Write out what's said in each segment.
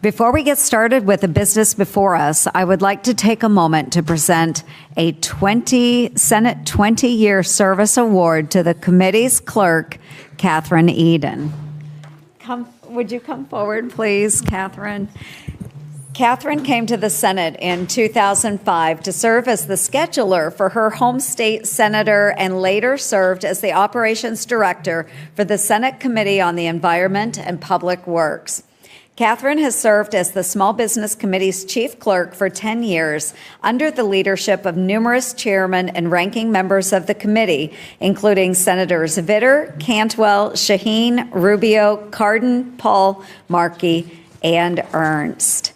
Before we get started with the business before us, I would like to take a moment to present a Senate 20-year service award to the committee's clerk, Catherine Eden. Would you come forward, please, Catherine? Catherine came to the Senate in 2005 to serve as the scheduler for her home state senator and later served as the operations director for the Senate Committee on the Environment and Public Works. Catherine has served as the Small Business Committee's chief clerk for 10 years under the leadership of numerous chairmen and ranking members of the committee, including Senators Vitter, Cantwell, Shaheen, Rubio, Cardin, Paul, Markey, and Ernst.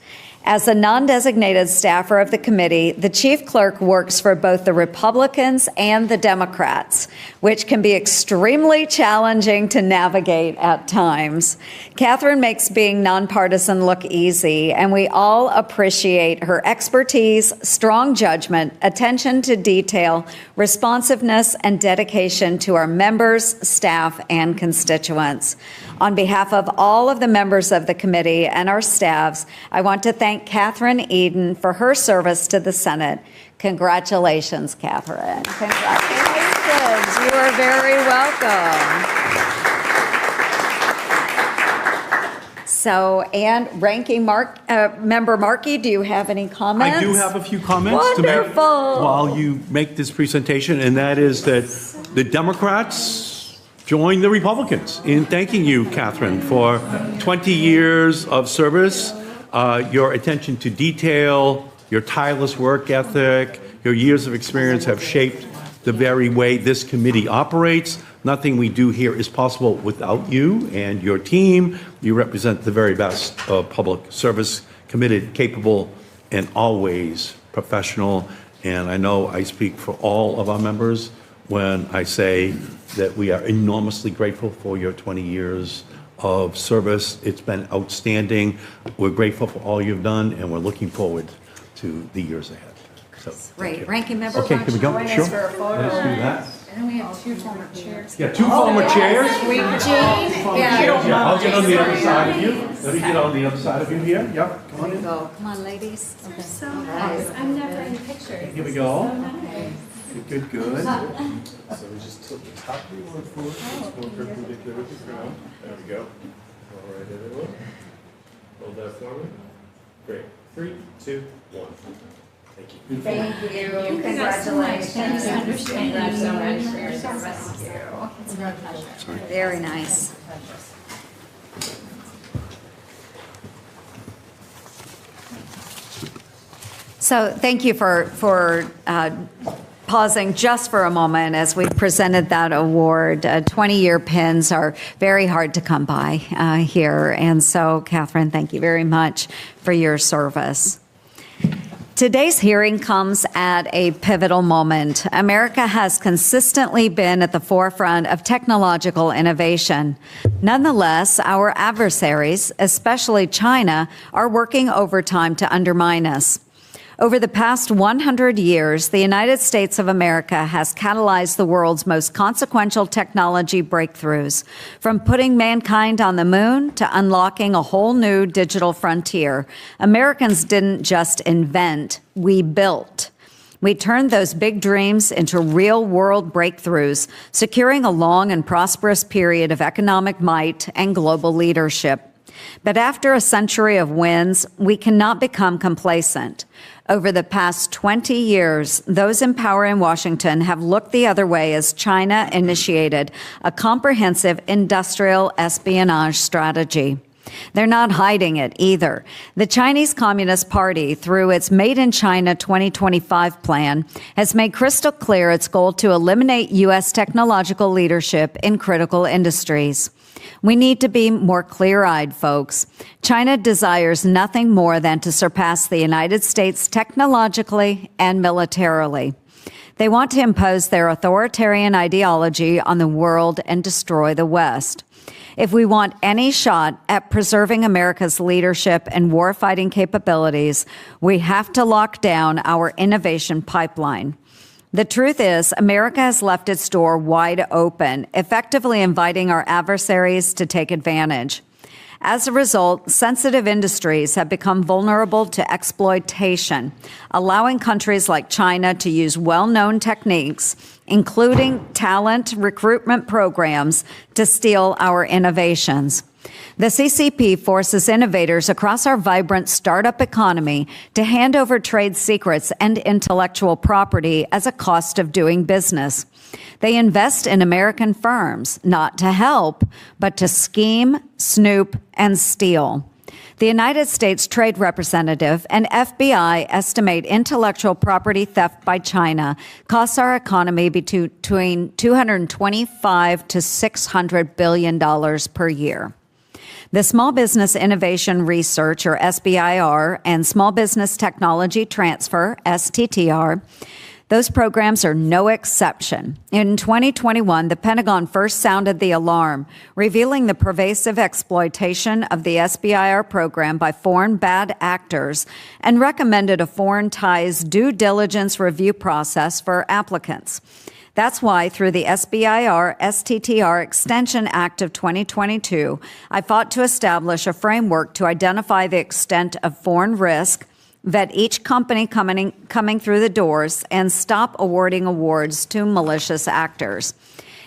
As a non-designated staffer of the committee, the chief clerk works for both the Republicans and the Democrats, which can be extremely challenging to navigate at times. Catherine makes being nonpartisan look easy, and we all appreciate her expertise, strong judgment, attention to detail, responsiveness, and dedication to our members, staff, and constituents. On behalf of all of the members of the committee and our staffs, I want to thank Catherine Eden for her service to the Senate. Congratulations, Catherine. Congratulations. You are very welcome. So, and Ranking Member Markey, do you have any comments? I do have a few comments to make while you make this presentation, and that is that the Democrats join the Republicans in thanking you, Catherine, for 20 years of service, your attention to detail, your tireless work ethic, your years of experience have shaped the very way this committee operates. Nothing we do here is possible without you and your team. You represent the very best of public service, committed, capable, and always professional. And I know I speak for all of our members when I say that we are enormously grateful for your 20 years of service. It's been outstanding. We're grateful for all you've done, and we're looking forward to the years ahead. So, great. Ranking Member, okay, can we go? Sure. For a photo. Let's do that. And then we have two former chairs. Yeah, two former chairs. Yeah. I'll get on the other side of you. Let me get on the other side of you here. Yep, come on in. Come on, ladies. They're so nice. I'm never in pictures. Here we go. Good. So we just tilt the top of the one forward, it's more perpendicular with the ground. There we go. All right, everyone. Hold that for me. Great. 3, 2, 1. Thank you. Thank you. Congratulations. Thank you. Thank you so much for your service. It's a real pleasure. Very nice. So thank you for pausing just for a moment as we presented that award. 20-year pins are very hard to come by here. And so, Catherine, thank you very much for your service. Today's hearing comes at a pivotal moment. America has consistently been at the forefront of technological innovation. Nonetheless, our adversaries, especially China, are working overtime to undermine us. Over the past 100 years, the United States of America has catalyzed the world's most consequential technology breakthroughs, from putting mankind on the moon to unlocking a whole new digital frontier. Americans didn't just invent, we built. We turned those big dreams into real-world breakthroughs, securing a long and prosperous period of economic might and global leadership. But after a century of wins, we cannot become complacent. Over the past 20 years, those in power in Washington have looked the other way as China initiated a comprehensive industrial espionage strategy. They're not hiding it either. The Chinese Communist Party, through its Made in China 2025 plan, has made crystal clear its goal to eliminate U.S. technological leadership in critical industries. We need to be more clear-eyed, folks. China desires nothing more than to surpass the United States technologically and militarily. They want to impose their authoritarian ideology on the world and destroy the West. If we want any shot at preserving America's leadership and warfighting capabilities, we have to lock down our innovation pipeline. The truth is, America has left its door wide open, effectively inviting our adversaries to take advantage. As a result, sensitive industries have become vulnerable to exploitation, allowing countries like China to use well-known techniques, including talent recruitment programs, to steal our innovations. The CCP forces innovators across our vibrant startup economy to hand over trade secrets and intellectual property as a cost of doing business. They invest in American firms, not to help, but to scheme, snoop, and steal. The United States Trade Representative and FBI estimate intellectual property theft by China costs our economy between $225 to $600 billion per year. The Small Business Innovation Research, or SBIR, and Small Business Technology Transfer, STTR, those programs are no exception. In 2021, the Pentagon first sounded the alarm, revealing the pervasive exploitation of the SBIR program by foreign bad actors, and recommended a foreign ties due diligence review process for applicants. That's why, through the SBIR STTR Extension Act of 2022, I fought to establish a framework to identify the extent of foreign risk, vet each company coming through the doors, and stop awarding awards to malicious actors.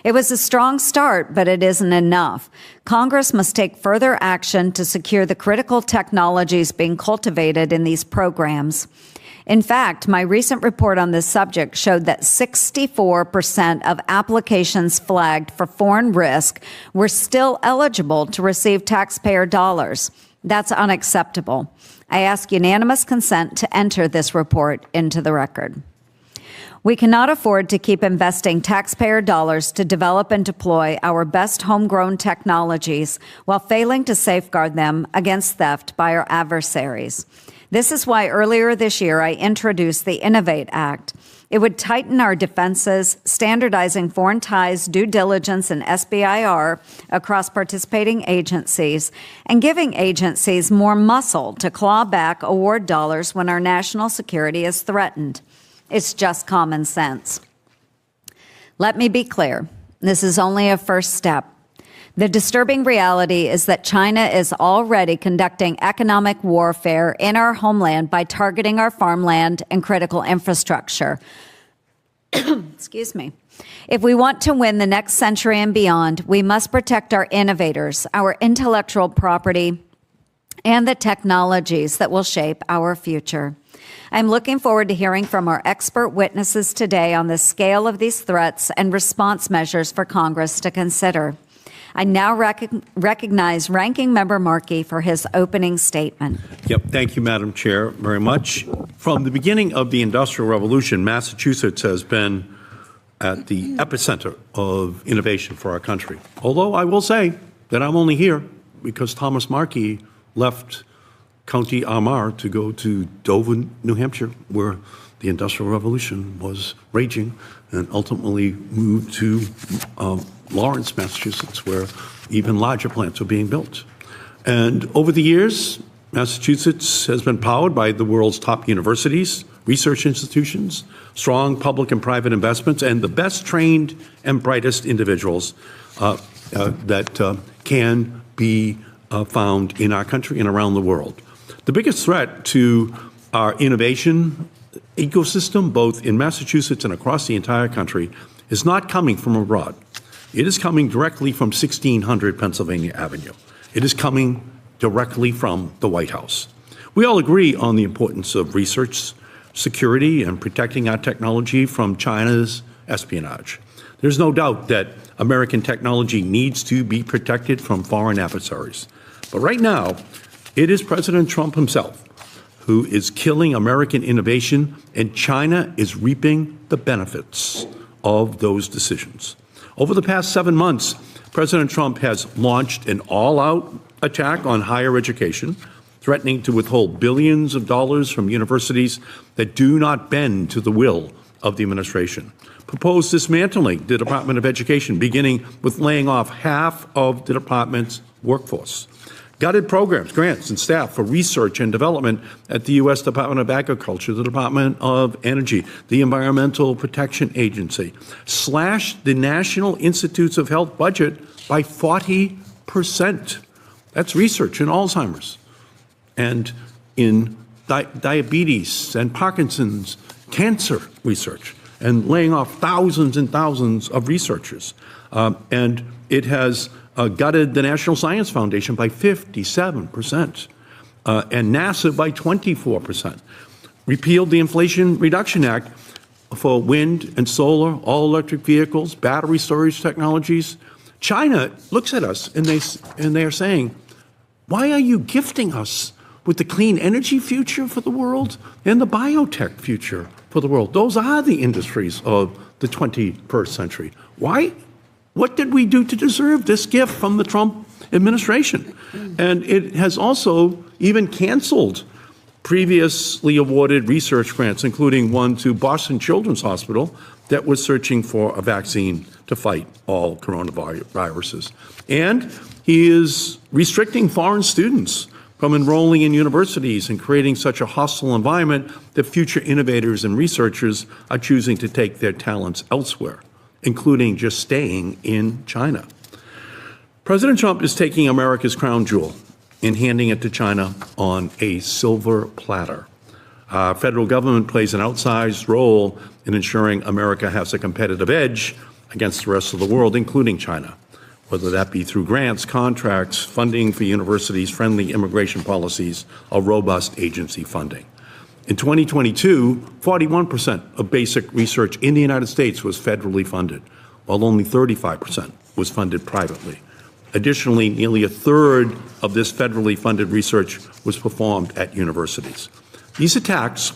It was a strong start, but it isn't enough. Congress must take further action to secure the critical technologies being cultivated in these programs. In fact, my recent report on this subject showed that 64% of applications flagged for foreign risk were still eligible to receive taxpayer dollars. That's unacceptable. I ask unanimous consent to enter this report into the record. We cannot afford to keep investing taxpayer dollars to develop and deploy our best homegrown technologies while failing to safeguard them against theft by our adversaries. This is why earlier this year I introduced the Innovate Act. It would tighten our defenses, standardizing foreign ties, due diligence, and SBIR across participating agencies, and giving agencies more muscle to claw back award dollars when our national security is threatened. It's just common sense. Let me be clear. This is only a first step. The disturbing reality is that China is already conducting economic warfare in our homeland by targeting our farmland and critical infrastructure. Excuse me. If we want to win the next century and beyond, we must protect our innovators, our intellectual property, and the technologies that will shape our future. I'm looking forward to hearing from our expert witnesses today on the scale of these threats and response measures for Congress to consider. I now recognize Ranking Member Markey for his opening statement. Yep. Thank you, Madam Chair, very much. From the beginning of the Industrial Revolution, Massachusetts has been at the epicenter of innovation for our country. Although I will say that I'm only here because Thomas Markey left County Armagh to go to Dover, New Hampshire, where the Industrial Revolution was raging, and ultimately moved to Lawrence, Massachusetts, where even larger plants are being built. And over the years, Massachusetts has been powered by the world's top universities, research institutions, strong public and private investments, and the best trained and brightest individuals that can be found in our country and around the world. The biggest threat to our innovation ecosystem, both in Massachusetts and across the entire country, is not coming from abroad. It is coming directly from 1600 Pennsylvania Avenue. It is coming directly from the White House. We all agree on the importance of research, security, and protecting our technology from China's espionage. There's no doubt that American technology needs to be protected from foreign adversaries. But right now, it is President Trump himself who is killing American innovation, and China is reaping the benefits of those decisions. Over the past 7 months, President Trump has launched an all-out attack on higher education, threatening to withhold billions of dollars from universities that do not bend to the will of the administration. Proposed dismantling the Department of Education, beginning with laying off half of the department's workforce. Gutted programs, grants, and staff for research and development at the U.S. Department of Agriculture, the Department of Energy, the Environmental Protection Agency. Slashed the National Institutes of Health budget by 40%. That's research in Alzheimer's and in diabetes and Parkinson's, cancer research, and laying off thousands and thousands of researchers. And it has gutted the National Science Foundation by 57%, and NASA by 24%. Repealed the Inflation Reduction Act for wind and solar, all-electric vehicles, battery storage technologies. China looks at us and they are saying, why are you gifting us with the clean energy future for the world and the biotech future for the world? Those are the industries of the 21st century. Why? What did we do to deserve this gift from the Trump administration? And it has also even canceled previously awarded research grants, including one to Boston Children's Hospital that was searching for a vaccine to fight all coronaviruses. And he is restricting foreign students from enrolling in universities and creating such a hostile environment that future innovators and researchers are choosing to take their talents elsewhere, including just staying in China. President Trump is taking America's crown jewel and handing it to China on a silver platter. Our federal government plays an outsized role in ensuring America has a competitive edge against the rest of the world, including China, whether that be through grants, contracts, funding for universities, friendly immigration policies, or robust agency funding. In 2022, 41% of basic research in the United States was federally funded, while only 35% was funded privately. Additionally, nearly a third of this federally funded research was performed at universities. These attacks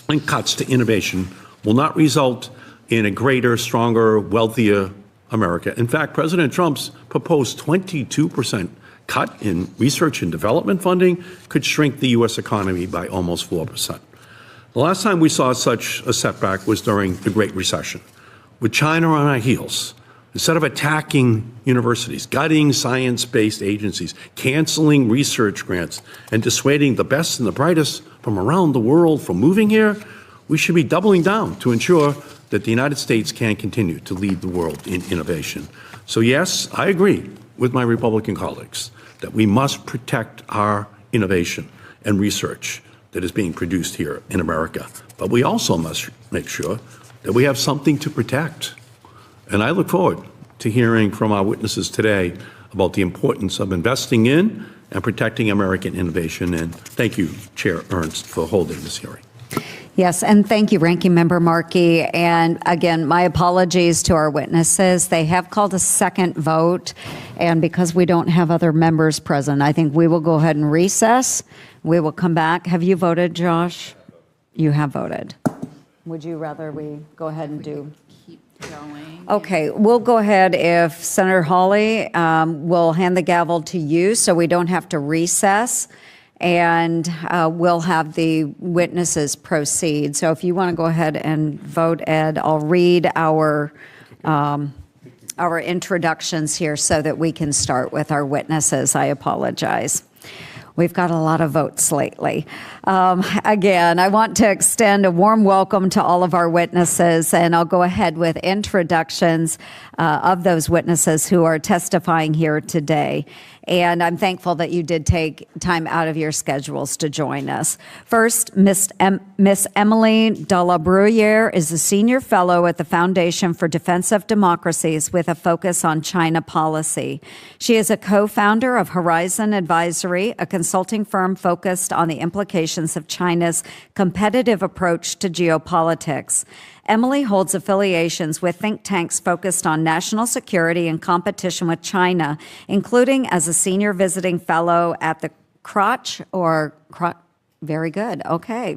and cuts to innovation will not result in a greater, stronger, wealthier America. In fact, President Trump's proposed 22% cut in research and development funding could shrink the U.S. economy by almost 4%. The last time we saw such a setback was during the Great Recession. With China on our heels, instead of attacking universities, gutting science-based agencies, canceling research grants, and dissuading the best and the brightest from around the world from moving here, we should be doubling down to ensure that the United States can continue to lead the world in innovation. So yes, I agree with my Republican colleagues that we must protect our innovation and research that is being produced here in America. But we also must make sure that we have something to protect. And I look forward to hearing from our witnesses today about the importance of investing in and protecting American innovation. And thank you, Chair Ernst, for holding this hearing. Yes, and thank you, Ranking Member Markey. And again, my apologies to our witnesses. They have called a second vote, and because we don't have other members present, I think we will go ahead and recess. We will come back. Have you voted, Josh? You have voted. Would you rather we go ahead and do? Keep going. Okay, we'll go ahead if Senator Hawley will hand the gavel to you so we don't have to recess. And we'll have the witnesses proceed. So if you want to go ahead and vote, Ed, I'll read our introductions here so that we can start with our witnesses. I apologize. We've got a lot of votes lately. Again, I want to extend a warm welcome to all of our witnesses, and I'll go ahead with introductions of those witnesses who are testifying here today. And I'm thankful that you did take time out of your schedules to join us. First, Miss Emily de la Bruyere is a senior fellow at the Foundation for Defense of Democracies with a focus on China policy. She is a co-founder of Horizon Advisory, a consulting firm focused on the implications of China's competitive approach to geopolitics. Emily holds affiliations with think tanks focused on national security and competition with China, including as a senior visiting fellow at the very good, okay,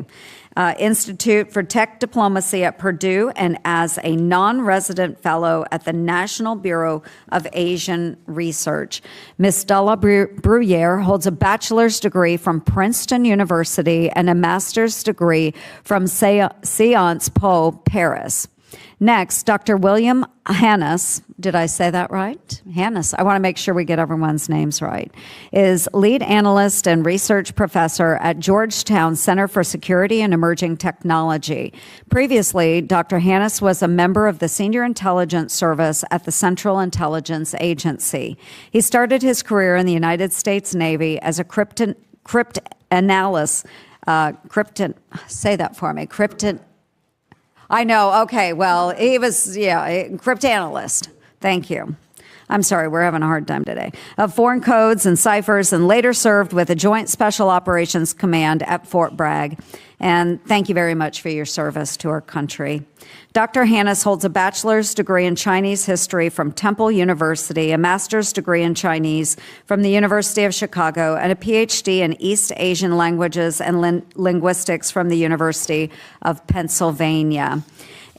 Institute for Tech Diplomacy at Purdue, and as a non-resident fellow at the National Bureau of Asian Research. Ms. de la Bruyere holds a bachelor's degree from Princeton University and a master's degree from Sciences Po, Paris. Next, Dr. William Hannes, did I say that right? Hannes, I want to make sure we get everyone's names right, is lead analyst and research professor at Georgetown Center for Security and Emerging Technology. Previously, Dr. Hannes was a member of the Senior Intelligence Service at the Central Intelligence Agency. He started his career in the United States Navy as a cryptanalyst. Say that for me. I know. Okay. Well, he was, a cryptanalyst. Thank you. I'm sorry, we're having a hard time today. Of foreign codes and ciphers, and later served with the Joint Special Operations Command at Fort Bragg. And thank you very much for your service to our country. Dr. Hannes holds a bachelor's degree in Chinese history from Temple University, a master's degree in Chinese from the University of Chicago, and a PhD in East Asian languages and linguistics from the University of Pennsylvania.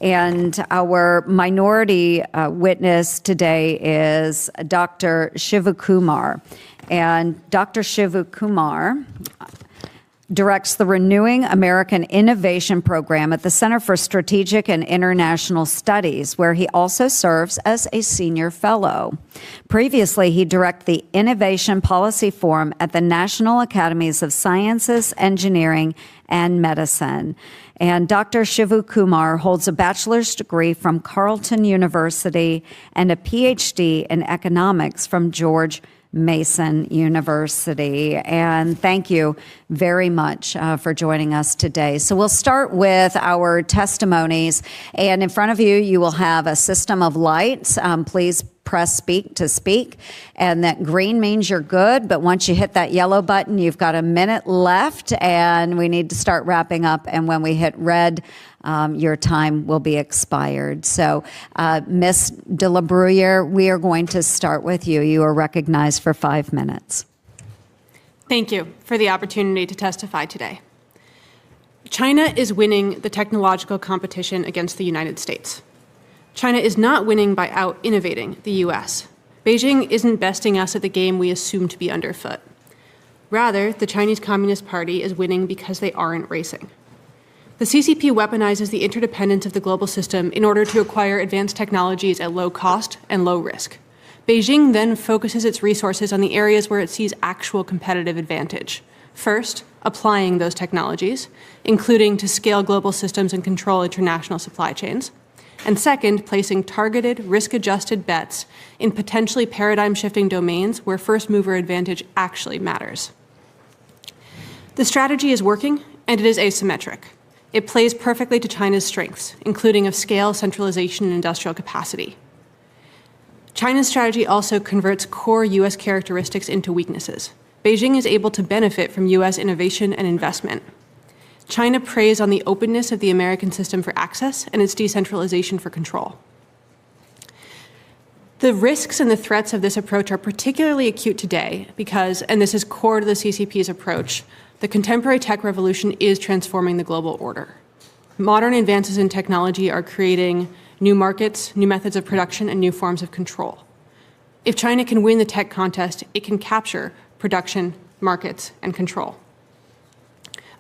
And our minority witness today is Dr. Shivakumar. And Dr. Shivakumar directs the Renewing American Innovation Program at the Center for Strategic and International Studies, where he also serves as a senior fellow. Previously, he directed the Innovation Policy Forum at the National Academies of Sciences, Engineering, and Medicine. And Dr. Shivakumar holds a bachelor's degree from Carleton University and a PhD in economics from George Mason University. And thank you very much for joining us today. So we'll start with our testimonies. And in front of you, you will have a system of lights. Please press speak to speak. And that green means you're good. But once you hit that yellow button, you've got a minute left and we need to start wrapping up. And when we hit red, your time will be expired. So, Ms. de la Bruyere, we are going to start with you. You are recognized for 5 minutes. Thank you for the opportunity to testify today. China is winning the technological competition against the United States. China is not winning by out-innovating the U.S. Beijing isn't besting us at the game we assume to be underfoot. Rather, the Chinese Communist Party is winning because they aren't racing. The CCP weaponizes the interdependence of the global system in order to acquire advanced technologies at low cost and low risk. Beijing then focuses its resources on the areas where it sees actual competitive advantage. First, applying those technologies, including to scale global systems and control international supply chains. And second, placing targeted, risk-adjusted bets in potentially paradigm-shifting domains where first-mover advantage actually matters. The strategy is working, and it is asymmetric. It plays perfectly to China's strengths, including of scale, centralization, and industrial capacity. China's strategy also converts core U.S. characteristics into weaknesses. Beijing is able to benefit from U.S. innovation and investment. China preys on the openness of the American system for access and its decentralization for control. The risks and the threats of this approach are particularly acute today because, and this is core to the CCP's approach, the contemporary tech revolution is transforming the global order. Modern advances in technology are creating new markets, new methods of production, and new forms of control. If China can win the tech contest, it can capture production, markets, and control.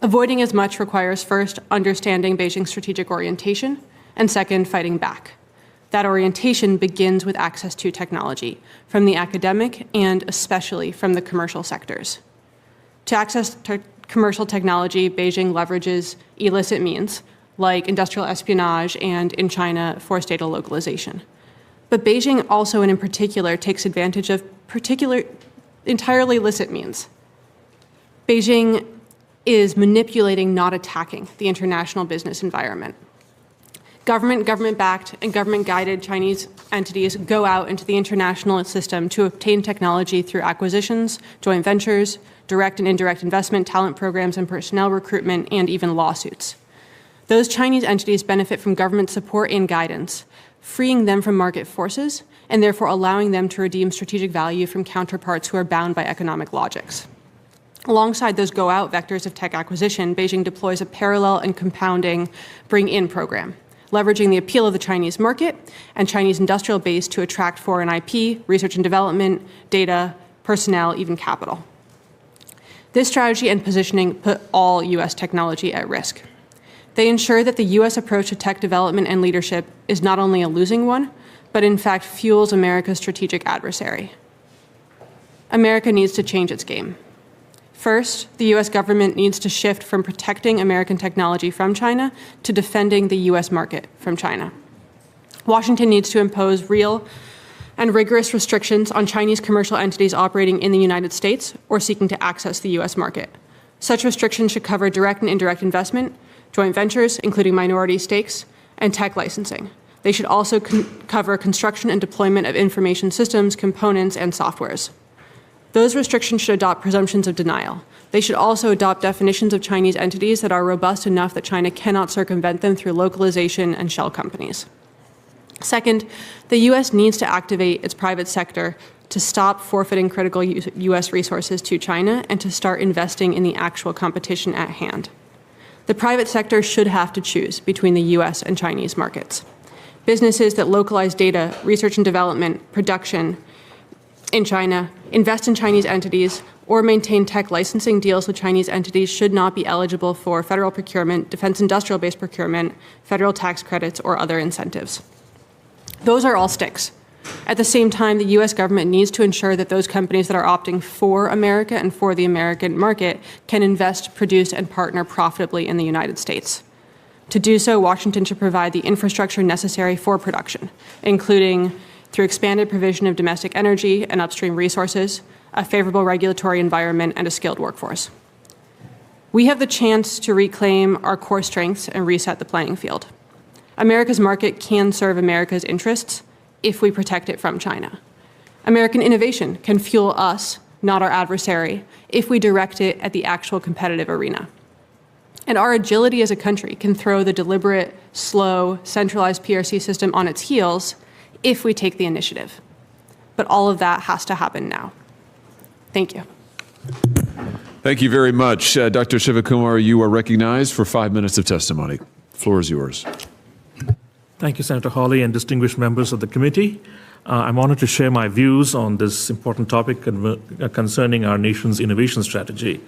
Avoiding as much requires first understanding Beijing's strategic orientation, and second, fighting back. That orientation begins with access to technology, from the academic and especially from the commercial sectors. To access commercial technology, Beijing leverages illicit means, like industrial espionage and, in China, forced data localization. But Beijing also, and in particular, takes advantage of entirely licit means. Beijing is manipulating, not attacking, the international business environment. Government-backed, and government-guided Chinese entities go out into the international system to obtain technology through acquisitions, joint ventures, direct and indirect investment, talent programs, and personnel recruitment, and even lawsuits. Those Chinese entities benefit from government support and guidance, freeing them from market forces, and therefore allowing them to redeem strategic value from counterparts who are bound by economic logics. Alongside those go-out vectors of tech acquisition, Beijing deploys a parallel and compounding bring-in program, leveraging the appeal of the Chinese market and Chinese industrial base to attract foreign IP, research and development, data, personnel, even capital. This strategy and positioning put all U.S. technology at risk. They ensure that the U.S. approach to tech development and leadership is not only a losing one, but in fact fuels America's strategic adversary. America needs to change its game. First, the U.S. government needs to shift from protecting American technology from China to defending the U.S. market from China. Washington needs to impose real and rigorous restrictions on Chinese commercial entities operating in the United States or seeking to access the U.S. market. Such restrictions should cover direct and indirect investment, joint ventures, including minority stakes, and tech licensing. They should also cover construction and deployment of information systems, components, and softwares. Those restrictions should adopt presumptions of denial. They should also adopt definitions of Chinese entities that are robust enough that China cannot circumvent them through localization and shell companies. Second, the U.S. needs to activate its private sector to stop forfeiting critical U.S. resources to China and to start investing in the actual competition at hand. The private sector should have to choose between the U.S. and Chinese markets. Businesses that localize data, research and development, production in China, invest in Chinese entities, or maintain tech licensing deals with Chinese entities should not be eligible for federal procurement, defense industrial-based procurement, federal tax credits, or other incentives. Those are all sticks. At the same time, the U.S. government needs to ensure that those companies that are opting for America and for the American market can invest, produce, and partner profitably in the United States. To do so, Washington should provide the infrastructure necessary for production, including through expanded provision of domestic energy and upstream resources, a favorable regulatory environment, and a skilled workforce. We have the chance to reclaim our core strengths and reset the playing field. America's market can serve America's interests if we protect it from China. American innovation can fuel us, not our adversary, if we direct it at the actual competitive arena. And our agility as a country can throw the deliberate, slow, centralized PRC system on its heels if we take the initiative. But all of that has to happen now. Thank you. Thank you very much. Dr. Shivakumar, you are recognized for 5 minutes of testimony. The floor is yours. Thank you, Senator Hawley and distinguished members of the committee. I'm honored to share my views on this important topic concerning our nation's innovation strategy.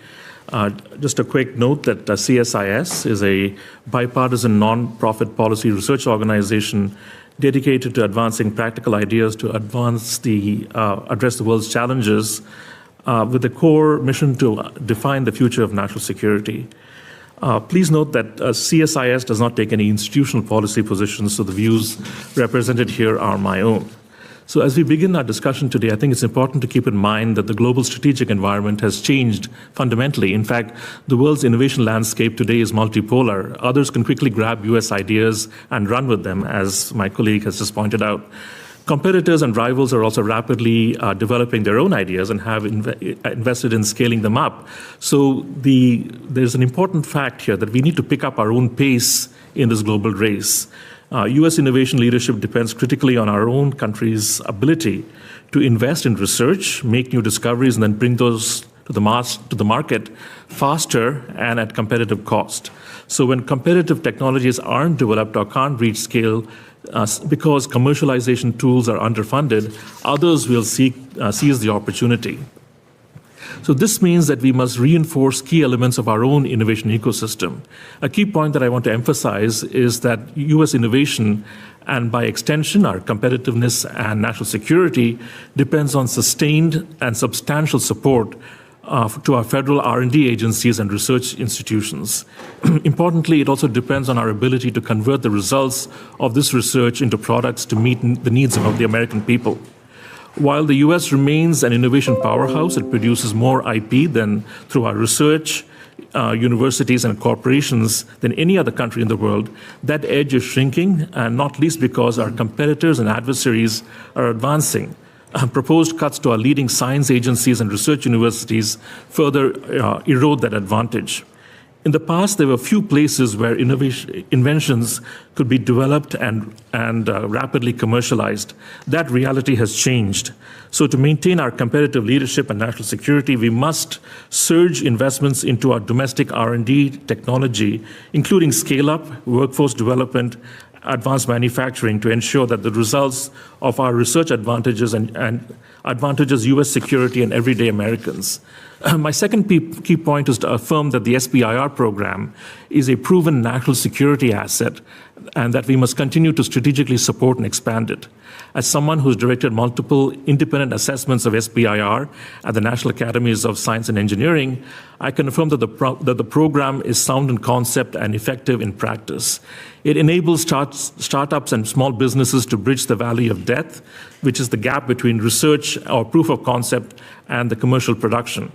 Just a quick note that CSIS is a bipartisan non-profit policy research organization dedicated to advancing practical ideas to address the world's challenges with a core mission to define the future of national security. Please note that CSIS does not take any institutional policy positions, so the views represented here are my own. So as we begin our discussion today, I think it's important to keep in mind that the global strategic environment has changed fundamentally. In fact, the world's innovation landscape today is multipolar. Others can quickly grab US ideas and run with them, as my colleague has just pointed out. Competitors and rivals are also rapidly developing their own ideas and have invested in scaling them up. So there's an important fact here that we need to pick up our own pace in this global race. U.S. innovation leadership depends critically on our own country's ability to invest in research, make new discoveries, and then bring those to the market faster and at competitive cost. So when competitive technologies aren't developed or can't reach scale because commercialization tools are underfunded, others will seize the opportunity. So this means that we must reinforce key elements of our own innovation ecosystem. A key point that I want to emphasize is that U.S. innovation, and by extension our competitiveness and national security, depends on sustained and substantial support to our federal R&D agencies and research institutions. Importantly, it also depends on our ability to convert the results of this research into products to meet the needs of the American people. While the U.S. remains an innovation powerhouse, it produces more IP than through our research, universities and corporations than any other country in the world. That edge is shrinking, and not least because our competitors and adversaries are advancing. Proposed cuts to our leading science agencies and research universities further erode that advantage. In the past, there were few places where inventions could be developed and rapidly commercialized. That reality has changed. So to maintain our competitive leadership and national security, we must surge investments into our domestic R&D technology, including scale-up, workforce development, advanced manufacturing, to ensure that the results of our research advantages and advantages U.S. security and everyday Americans. My second key point is to affirm that the SBIR program is a proven national security asset and that we must continue to strategically support and expand it. As someone who's directed multiple independent assessments of SBIR at the National Academies of Science and Engineering, I can affirm that the program is sound in concept and effective in practice. It enables startups and small businesses to bridge the valley of death, which is the gap between research or proof of concept and the commercial production.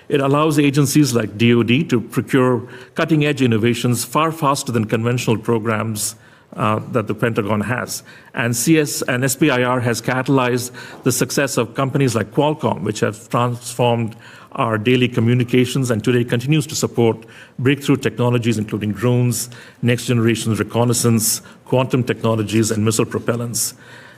It allows agencies like DoD to procure cutting-edge innovations far faster than conventional programs that the Pentagon has. And SBIR has catalyzed the success of companies like Qualcomm, which have transformed our daily communications and today continues to support breakthrough technologies, including drones, next-generation reconnaissance, quantum technologies, and missile propellants.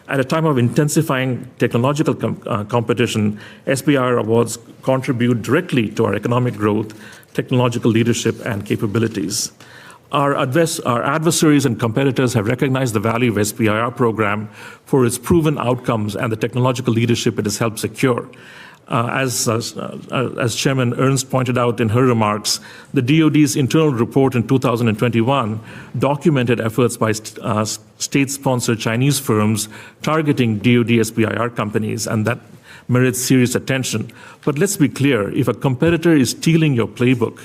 At a time of intensifying technological competition, SBIR awards contribute directly to our economic growth, technological leadership, and capabilities. Our adversaries and competitors have recognized the value of SBIR program for its proven outcomes and the technological leadership it has helped secure. As Chairman Ernst pointed out in her remarks, the DoD's internal report in 2021 documented efforts by state-sponsored Chinese firms targeting DoD SBIR companies, and that merits serious attention. But let's be clear, if a competitor is stealing your playbook,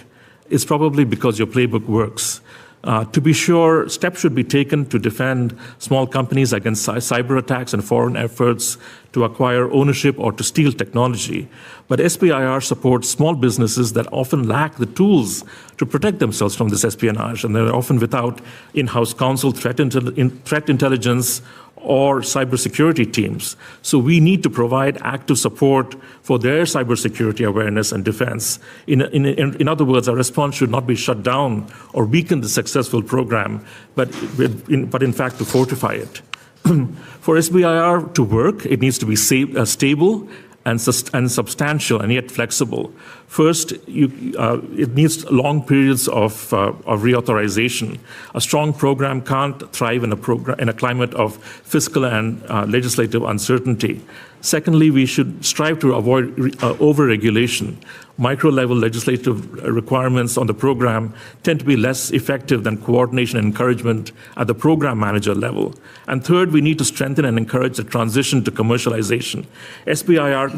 it's probably because your playbook works. To be sure, steps should be taken to defend small companies against cyber attacks and foreign efforts to acquire ownership or to steal technology. But SBIR supports small businesses that often lack the tools to protect themselves from this espionage, and they're often without in-house counsel, threat intelligence, or cybersecurity teams. So we need to provide active support for their cybersecurity awareness and defense. In other words, our response should not be shut down or weaken the successful program, but in fact to fortify it. For SBIR to work, it needs to be stable and substantial and yet flexible. First, it needs long periods of reauthorization. A strong program can't thrive in a climate of fiscal and legislative uncertainty. Secondly, we should strive to avoid over-regulation. Micro-level legislative requirements on the program tend to be less effective than coordination and encouragement at the program manager level. And third, we need to strengthen and encourage the transition to commercialization. SBIR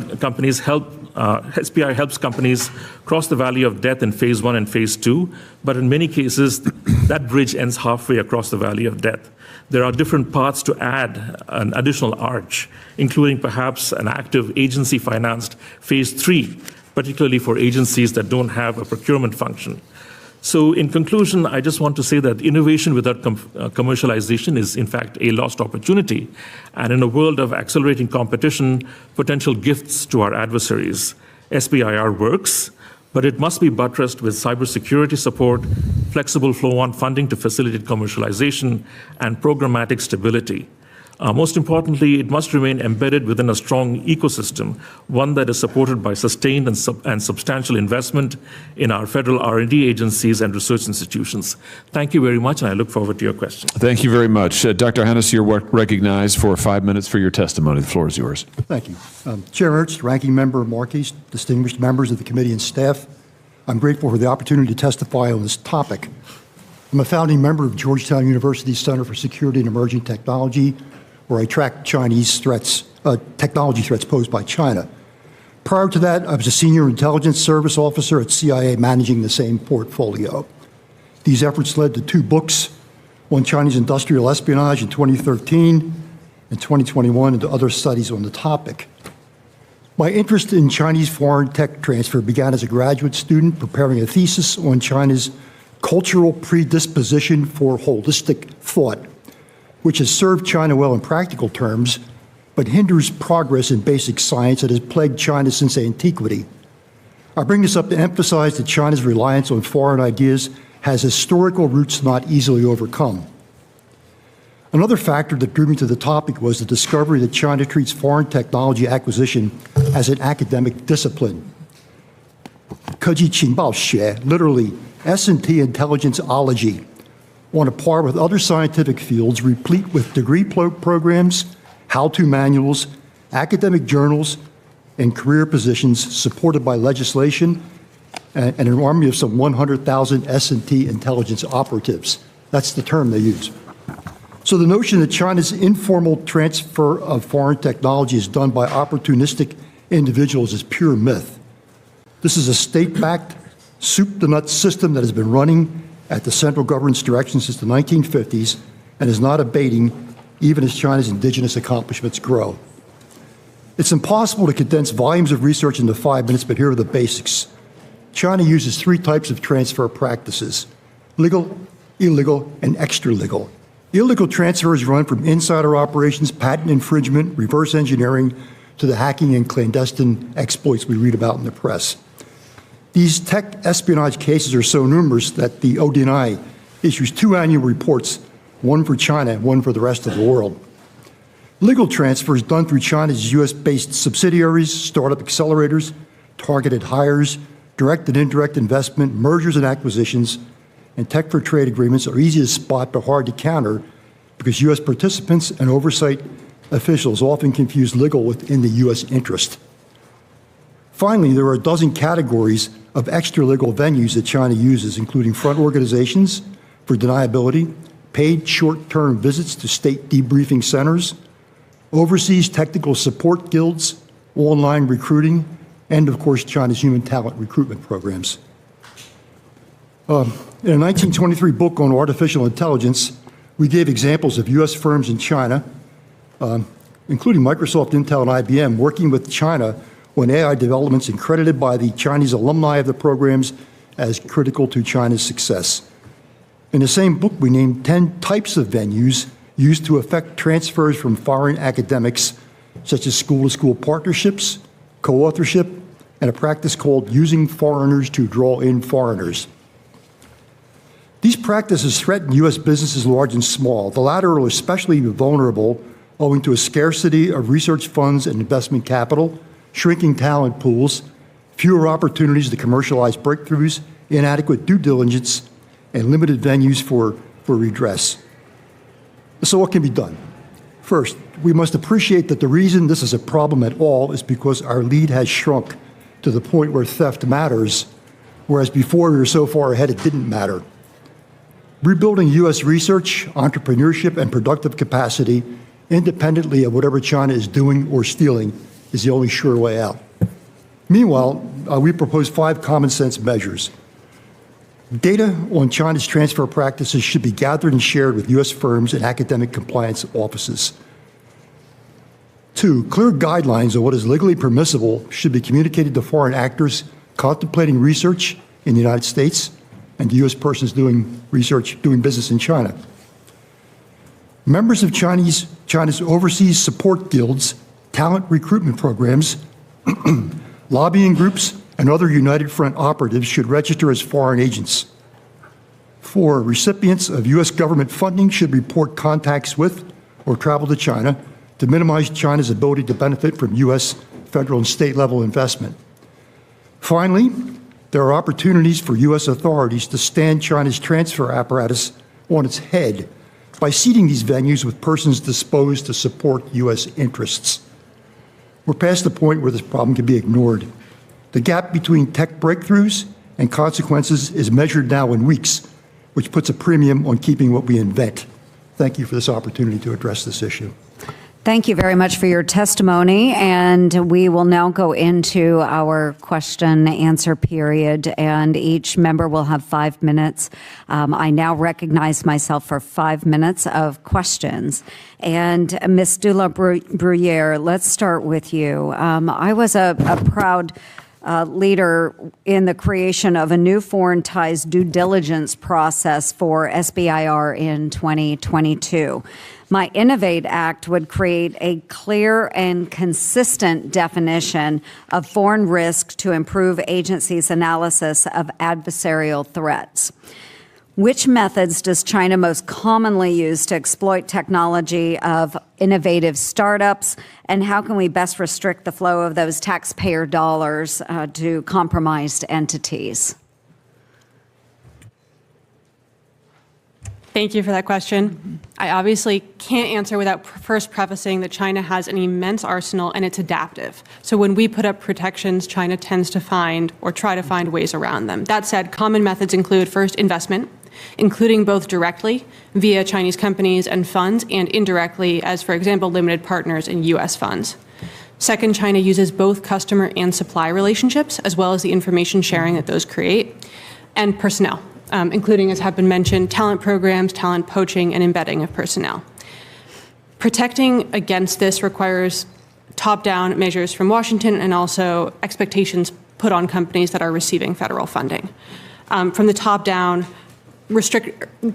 helps companies cross the valley of death in phase 1 and phase 2, but in many cases, that bridge ends halfway across the valley of death. There are different paths to add an additional arch, including perhaps an active agency-financed phase 3, particularly for agencies that don't have a procurement function. So in conclusion, I just want to say that innovation without commercialization is in fact a lost opportunity. And in a world of accelerating competition, potential gifts to our adversaries. SBIR works, but it must be buttressed with cybersecurity support, flexible flow-on funding to facilitate commercialization, and programmatic stability. Most importantly, it must remain embedded within a strong ecosystem, one that is supported by sustained and substantial investment in our federal R&D agencies and research institutions. Thank you very much, and I look forward to your questions. Thank you very much. Dr. Hannes, you're recognized for 5 minutes for your testimony. The floor is yours. Thank you. Chair Ernst, Ranking Member Markey, distinguished members of the committee and staff, I'm grateful for the opportunity to testify on this topic. I'm a founding member of Georgetown University's Center for Security and Emerging Technology, where I track Chinese threats, technology threats posed by China. Prior to that, I was a senior intelligence service officer at CIA managing the same portfolio. These efforts led to 2 books, on Chinese industrial espionage in 2013 and 2021, and to other studies on the topic. My interest in Chinese foreign tech transfer began as a graduate student preparing a thesis on China's cultural predisposition for holistic thought, which has served China well in practical terms, but hinders progress in basic science that has plagued China since antiquity. I bring this up to emphasize that China's reliance on foreign ideas has historical roots not easily overcome. Another factor that drew me to the topic was the discovery that China treats foreign technology acquisition as an academic discipline. 科技情报学, literally S&T intelligenceology, on a par with other scientific fields replete with degree programs, how-to manuals, academic journals, and career positions supported by legislation and an army of some 100,000 S&T intelligence operatives. That's the term they use. So the notion that China's informal transfer of foreign technology is done by opportunistic individuals is pure myth. This is a state-backed, soup-to-nuts system that has been running at the central government's direction since the 1950s and is not abating even as China's indigenous accomplishments grow. It's impossible to condense volumes of research into 5 minutes, but here are the basics. China uses 3 types of transfer practices: legal, illegal, and extra-legal. Illegal transfers run from insider operations, patent infringement, reverse engineering, to the hacking and clandestine exploits we read about in the press. These tech espionage cases are so numerous that the ODNI issues 2 annual reports, one for China and one for the rest of the world. Legal transfers done through China's US-based subsidiaries, startup accelerators, targeted hires, direct and indirect investment, mergers and acquisitions, and tech for trade agreements are easy to spot but hard to counter because US participants and oversight officials often confuse legal with in the US interest. Finally, there are a dozen categories of extra-legal venues that China uses, including front organizations for deniability, paid short-term visits to state debriefing centers, overseas technical support guilds, online recruiting, and, of course, China's human talent recruitment programs. In a 1923 book on artificial intelligence, we gave examples of U.S. firms in China, including Microsoft, Intel, and IBM, working with China on AI developments and credited by the Chinese alumni of the programs as critical to China's success. In the same book, we named 10 types of venues used to effect transfers from foreign academics, such as school-to-school partnerships, co-authorship, and a practice called using foreigners to draw in foreigners. These practices threaten U.S. businesses large and small. The latter are especially vulnerable owing to a scarcity of research funds and investment capital, shrinking talent pools, fewer opportunities to commercialize breakthroughs, inadequate due diligence, and limited venues for redress. So what can be done? First, we must appreciate that the reason this is a problem at all is because our lead has shrunk to the point where theft matters, whereas before we were so far ahead it didn't matter. Rebuilding U.S. research, entrepreneurship, and productive capacity independently of whatever China is doing or stealing is the only sure way out. Meanwhile, we propose 5 common sense measures. Data on China's transfer practices should be gathered and shared with U.S. firms and academic compliance offices. 2, clear guidelines on what is legally permissible should be communicated to foreign actors contemplating research in the United States and to U.S. persons doing research, doing business in China. Members of China's overseas support guilds, talent recruitment programs, lobbying groups, and other United Front operatives should register as foreign agents. 4, recipients of U.S. government funding should report contacts with or travel to China to minimize China's ability to benefit from U.S. federal and state level investment. Finally, there are opportunities for U.S. authorities to stand China's transfer apparatus on its head by seating these venues with persons disposed to support U.S. interests. We're past the point where this problem can be ignored. The gap between tech breakthroughs and consequences is measured now in weeks, which puts a premium on keeping what we invent. Thank you for this opportunity to address this issue. Thank you very much for your testimony, and we will now go into our question and answer period, and each member will have 5 minutes. I now recognize myself for 5 minutes of questions. And Ms. de la Bruyere, let's start with you. I was a proud leader in the creation of a new foreign ties due diligence process for SBIR in 2022. My Innovate Act would create a clear and consistent definition of foreign risk to improve agencies' analysis of adversarial threats. Which methods does China most commonly use to exploit technology of innovative startups, and how can we best restrict the flow of those taxpayer dollars to compromised entities? Thank you for that question. I obviously can't answer without first prefacing that China has an immense arsenal and it's adaptive. So when we put up protections, China tends to find or try to find ways around them. That said, common methods include first investment, including both directly via Chinese companies and funds and indirectly as, for example, limited partners in US funds. Second, China uses both customer and supply relationships as well as the information sharing that those create, and personnel. Including, as have been mentioned, talent programs, talent poaching, and embedding of personnel. Protecting against this requires top-down measures from Washington and also expectations put on companies that are receiving federal funding. From the top down,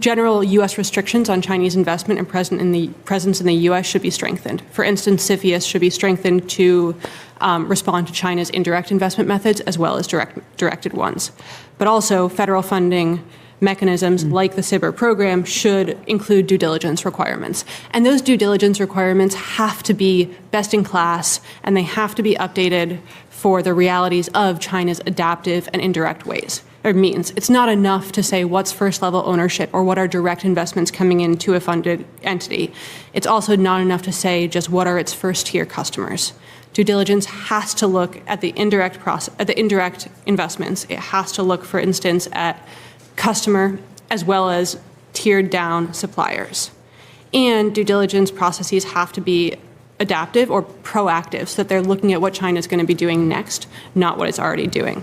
general U.S. restrictions on Chinese investment and presence in the U.S. should be strengthened. For instance, CFIUS should be strengthened to respond to China's indirect investment methods as well as directed ones. But also, federal funding mechanisms like the SBIR program should include due diligence requirements. And those due diligence requirements have to be best in class, and they have to be updated for the realities of China's adaptive and indirect ways or means. It's not enough to say what's first-level ownership or what are direct investments coming into a funded entity. It's also not enough to say just what are its first-tier customers. Due diligence has to look at the indirect investments. It has to look, for instance, at customer as well as tiered down suppliers. And due diligence processes have to be adaptive or proactive so that they're looking at what China's going to be doing next, not what it's already doing.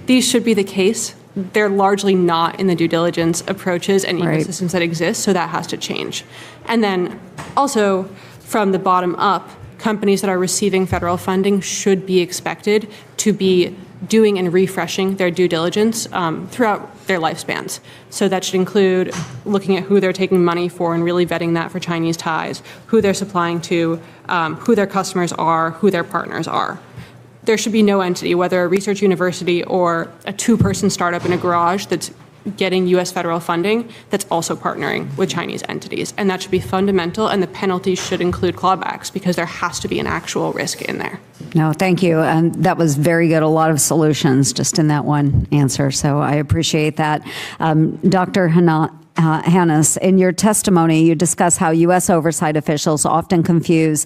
These should be the case. They're largely not in the due diligence approaches and ecosystems that exist, so that has to change. And then also from the bottom up, companies that are receiving federal funding should be expected to be doing and refreshing their due diligence throughout their lifespans. So that should include looking at who they're taking money for and really vetting that for Chinese ties, who they're supplying to, who their customers are, who their partners are. There should be no entity, whether a research university or a two-person startup in a garage that's getting U.S. federal funding that's also partnering with Chinese entities. And that should be fundamental, and the penalties should include clawbacks because there has to be an actual risk in there. No, thank you. That was very good. A lot of solutions just in that one answer, so I appreciate that. Dr. Hannes, in your testimony, you discuss how U.S. oversight officials often confuse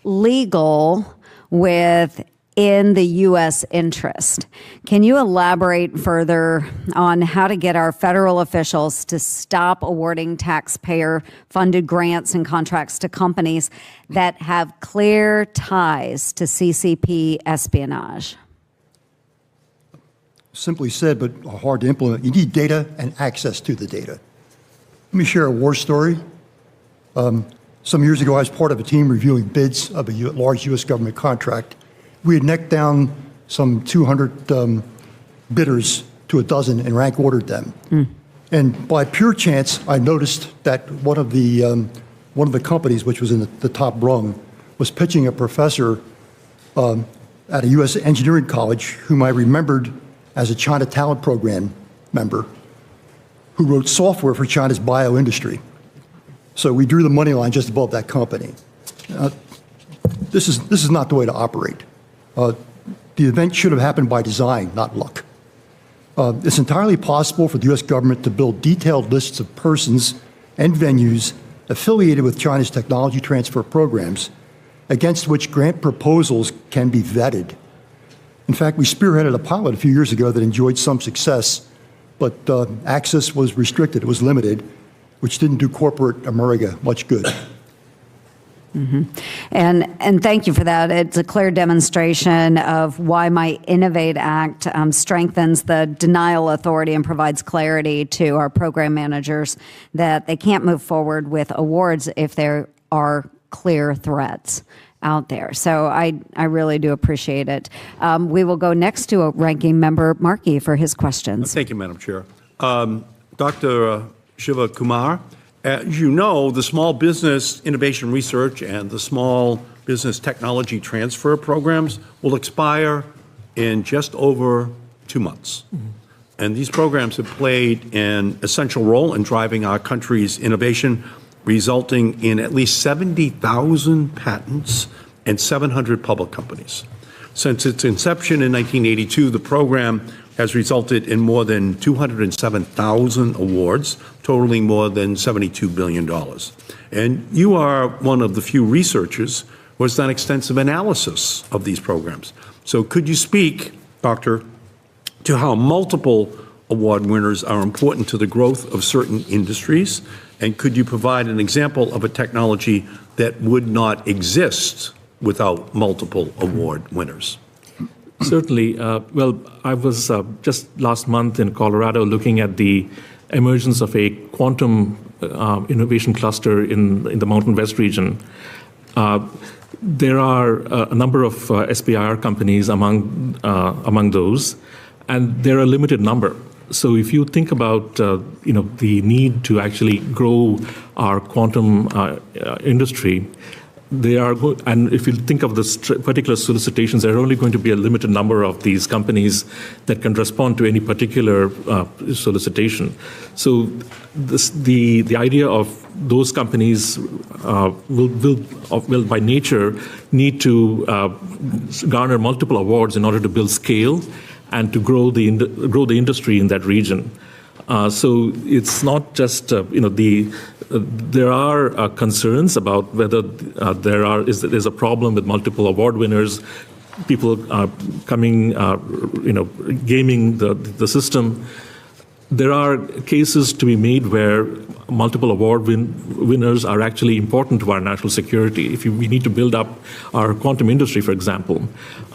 legal with in the U.S. interest. Can you elaborate further on how to get our federal officials to stop awarding taxpayer-funded grants and contracts to companies that have clear ties to CCP espionage? Simply said, but hard to implement. You need data and access to the data. Let me share a war story. Some years ago, I was part of a team reviewing bids of a large U.S. government contract. We had necked down some 200 bidders to a dozen and rank ordered them. And by pure chance, I noticed that one of the companies, which was in the top rung, was pitching a professor at a U.S. engineering college, whom I remembered as a China Talent Program member, who wrote software for China's bio industry. So we drew the money line just above that company. This is not the way to operate. The event should have happened by design, not luck. It's entirely possible for the U.S. government to build detailed lists of persons and venues affiliated with China's technology transfer programs against which grant proposals can be vetted. In fact, we spearheaded a pilot a few years ago that enjoyed some success, but access was restricted, it was limited, which didn't do corporate America much good. And thank you for that. It's a clear demonstration of why my Innovate Act strengthens the denial authority and provides clarity to our program managers that they can't move forward with awards if there are clear threats out there. So I really do appreciate it. We will go next to a ranking member, Markey, for his questions. Thank you, Madam Chair. Dr. Shiva Kumar, as you know, the Small Business Innovation Research and the Small Business Technology Transfer programs will expire in just over 2 months. And these programs have played an essential role in driving our country's innovation, resulting in at least 70,000 patents and 700 public companies. Since its inception in 1982, the program has resulted in more than 207,000 awards, totaling more than $72 billion. And you are one of the few researchers who has done extensive analysis of these programs. So could you speak, Doctor, to how multiple award winners are important to the growth of certain industries? And could you provide an example of a technology that would not exist without multiple award winners? Certainly. Well, I was just last month in Colorado looking at the emergence of a quantum innovation cluster in the Mountain West region. There are a number of SBIR companies among those, and they're a limited number. So if you think about the need to actually grow our quantum industry, and if you think of the particular solicitations, there are only going to be a limited number of these companies that can respond to any particular solicitation. So the idea of those companies will by nature need to garner multiple awards in order to build scale and to grow the industry in that region. So it's not just there are concerns about whether there's a problem with multiple award winners, people coming gaming the system. There are cases to be made where multiple award winners are actually important to our national security. If we need to build up our quantum industry, for example.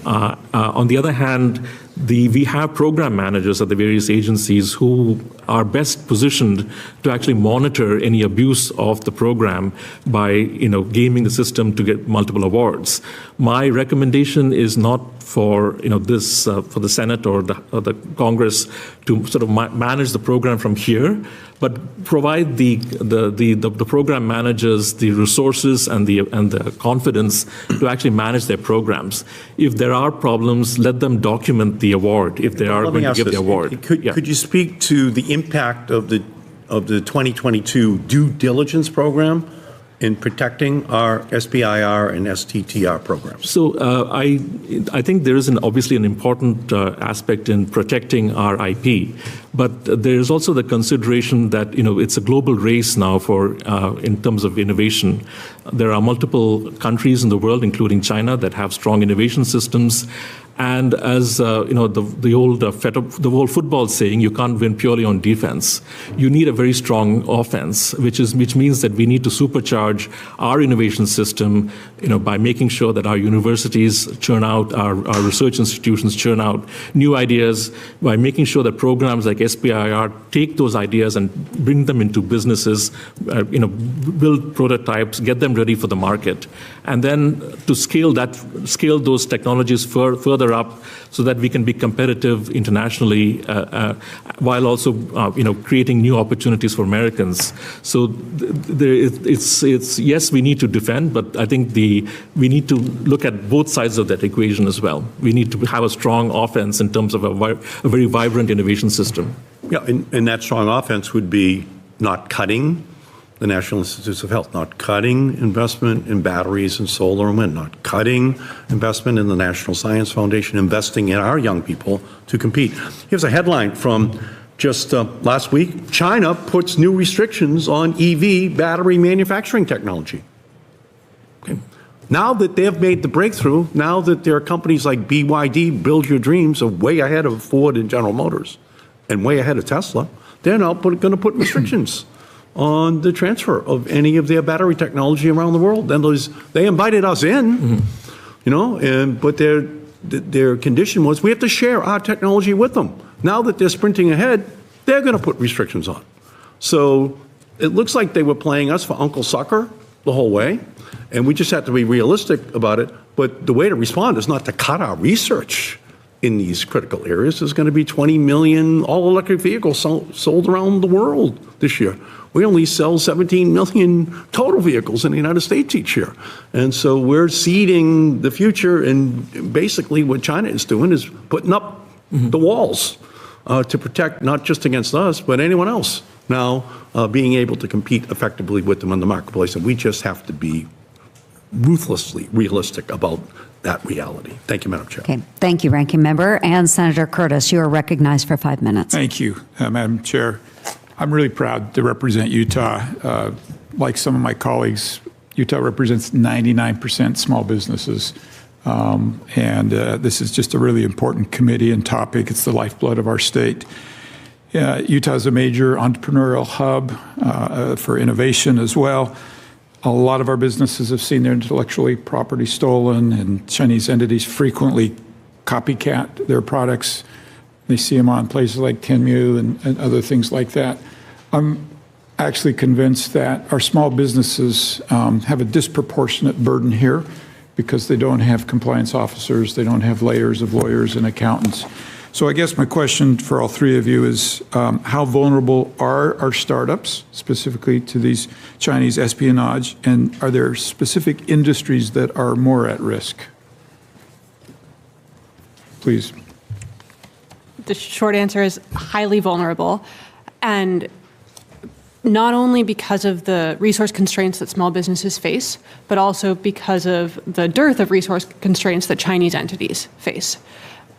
On the other hand, we have program managers at the various agencies who are best positioned to actually monitor any abuse of the program by gaming the system to get multiple awards. My recommendation is not for for the Senate or the Congress to sort of manage the program from here, but provide the program managers the resources and the confidence to actually manage their programs. If there are problems, let them document the award if they are going to give the award. Could you speak to the impact of the 2022 due diligence program in protecting our SBIR and STTR programs? So I think there is obviously an important aspect in protecting our IP, but there is also the consideration that it's a global race now in terms of innovation. There are multiple countries in the world, including China, that have strong innovation systems. And as the old football saying, you can't win purely on defense. You need a very strong offense, which means that we need to supercharge our innovation system, by making sure that our universities churn out, our research institutions churn out new ideas, by making sure that programs like SBIR take those ideas and bring them into businesses, build prototypes, get them ready for the market, and then to scale those technologies further up so that we can be competitive internationally while also creating new opportunities for Americans. So it's yes, we need to defend, but I think we need to look at both sides of that equation as well. We need to have a strong offense in terms of a very vibrant innovation system. Yeah, and that strong offense would be not cutting the National Institutes of Health, not cutting investment in batteries and solar and wind, not cutting investment in the National Science Foundation, investing in our young people to compete. Here's a headline from just last week. China puts new restrictions on EV battery manufacturing technology. Okay. Now that they've made the breakthrough, now that there are companies like BYD, Build Your Dreams, are way ahead of Ford and General Motors and way ahead of Tesla, they're now going to put restrictions on the transfer of any of their battery technology around the world. And they invited us in, but their condition was we have to share our technology with them. Now that they're sprinting ahead, they're going to put restrictions on. So it looks like they were playing us for Uncle Sucker the whole way, and we just have to be realistic about it. But the way to respond is not to cut our research in these critical areas. There's going to be 20 million all-electric vehicles sold around the world this year. We only sell 17 million total vehicles in the United States each year. And so we're seeding the future, and basically what China is doing is putting up the walls to protect not just against us, but anyone else now being able to compete effectively with them in the marketplace. And we just have to be ruthlessly realistic about that reality. Thank you, Madam Chair. Okay, thank you, Ranking Member. And Senator Curtis, you are recognized for 5 minutes. Thank you, Madam Chair. I'm really proud to represent Utah. Like some of my colleagues, Utah represents 99% small businesses. This is just a really important committee and topic. It's the lifeblood of our state. Utah is a major entrepreneurial hub for innovation as well. A lot of our businesses have seen their intellectual property stolen, and Chinese entities frequently copycat their products. They see them on places like Temu and other things like that. I'm actually convinced that our small businesses have a disproportionate burden here because they don't have compliance officers, they don't have layers of lawyers and accountants. So I guess my question for all three of you is, how vulnerable are our startups, specifically to these Chinese espionage, and are there specific industries that are more at risk? Please. The short answer is highly vulnerable, and not only because of the resource constraints that small businesses face, but also because of the dearth of resource constraints that Chinese entities face.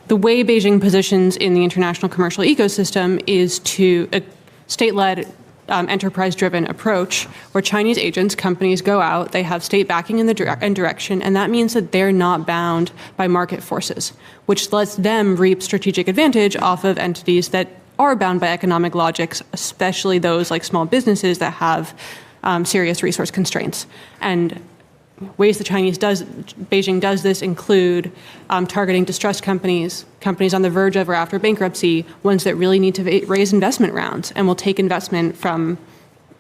The way Beijing positions in the international commercial ecosystem is to a state-led, enterprise-driven approach where Chinese agents, companies go out, they have state backing in the direction, and that means that they're not bound by market forces, which lets them reap strategic advantage off of entities that are bound by economic logics, especially those like small businesses that have serious resource constraints. And ways that Beijing does this include targeting distressed companies, companies on the verge of or after bankruptcy, ones that really need to raise investment rounds and will take investment from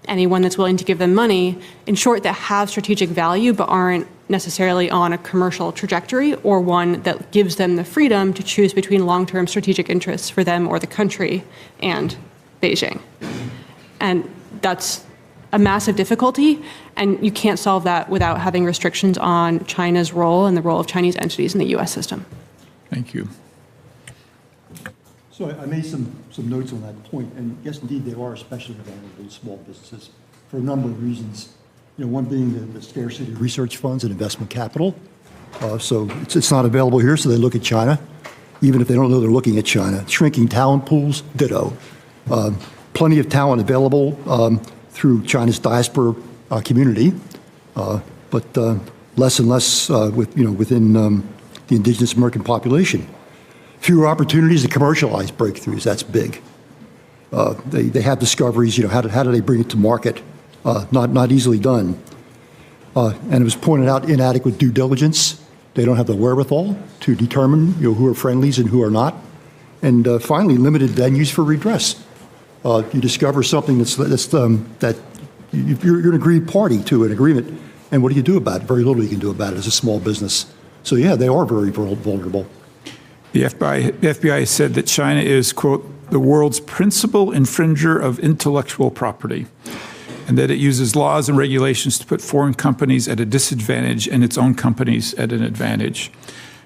anyone that's willing to give them money, in short, that have strategic value but aren't necessarily on a commercial trajectory or one that gives them the freedom to choose between long-term strategic interests for them or the country and Beijing. And that's a massive difficulty, and you can't solve that without having restrictions on China's role and the role of Chinese entities in the U.S. system. Thank you. So I made some notes on that point, and yes, indeed, they are especially vulnerable to small businesses for a number of reasons. You know, one being the scarcity of research funds and investment capital. So it's not available here, so they look at China, even if they don't know they're looking at China. Shrinking talent pools, ditto. Plenty of talent available through China's diaspora community, but less and less within the indigenous American population. Fewer opportunities to commercialize breakthroughs, that's big. They have discoveries, how do they bring it to market? Not easily done. And it was pointed out, inadequate due diligence. They don't have the wherewithal to determine who are friendlies and who are not. And finally, limited venues for redress. You discover something that you're an agreed party to an agreement, and what do you do about it? Very little you can do about it as a small business. So yeah, they are very vulnerable. The FBI said that China is, quote, the world's principal infringer of intellectual property, and that it uses laws and regulations to put foreign companies at a disadvantage and its own companies at an advantage.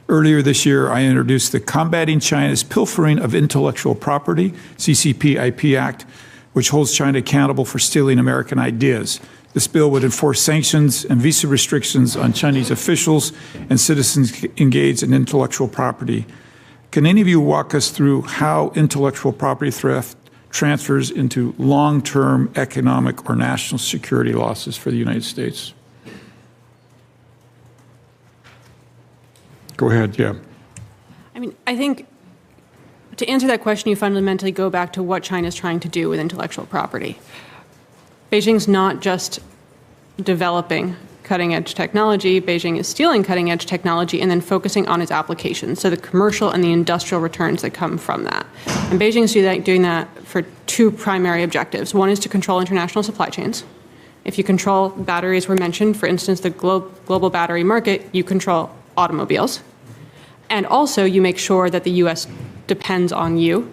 Earlier this year, I introduced the Combating China's Pilfering of Intellectual Property, CCP-IP Act, which holds China accountable for stealing American ideas. This bill would enforce sanctions and visa restrictions on Chinese officials and citizens engaged in intellectual property. Can any of you walk us through how intellectual property theft transfers into long-term economic or national security losses for the United States? Go ahead, yeah. I mean, I think to answer that question, you fundamentally go back to what China's trying to do with intellectual property. Beijing's not just developing cutting-edge technology. Beijing is stealing cutting-edge technology and then focusing on its applications, so the commercial and the industrial returns that come from that. And Beijing's doing that for two primary objectives. One is to control international supply chains. If you control batteries were mentioned, for instance, the global battery market, you control automobiles. And also you make sure that the U.S. depends on you,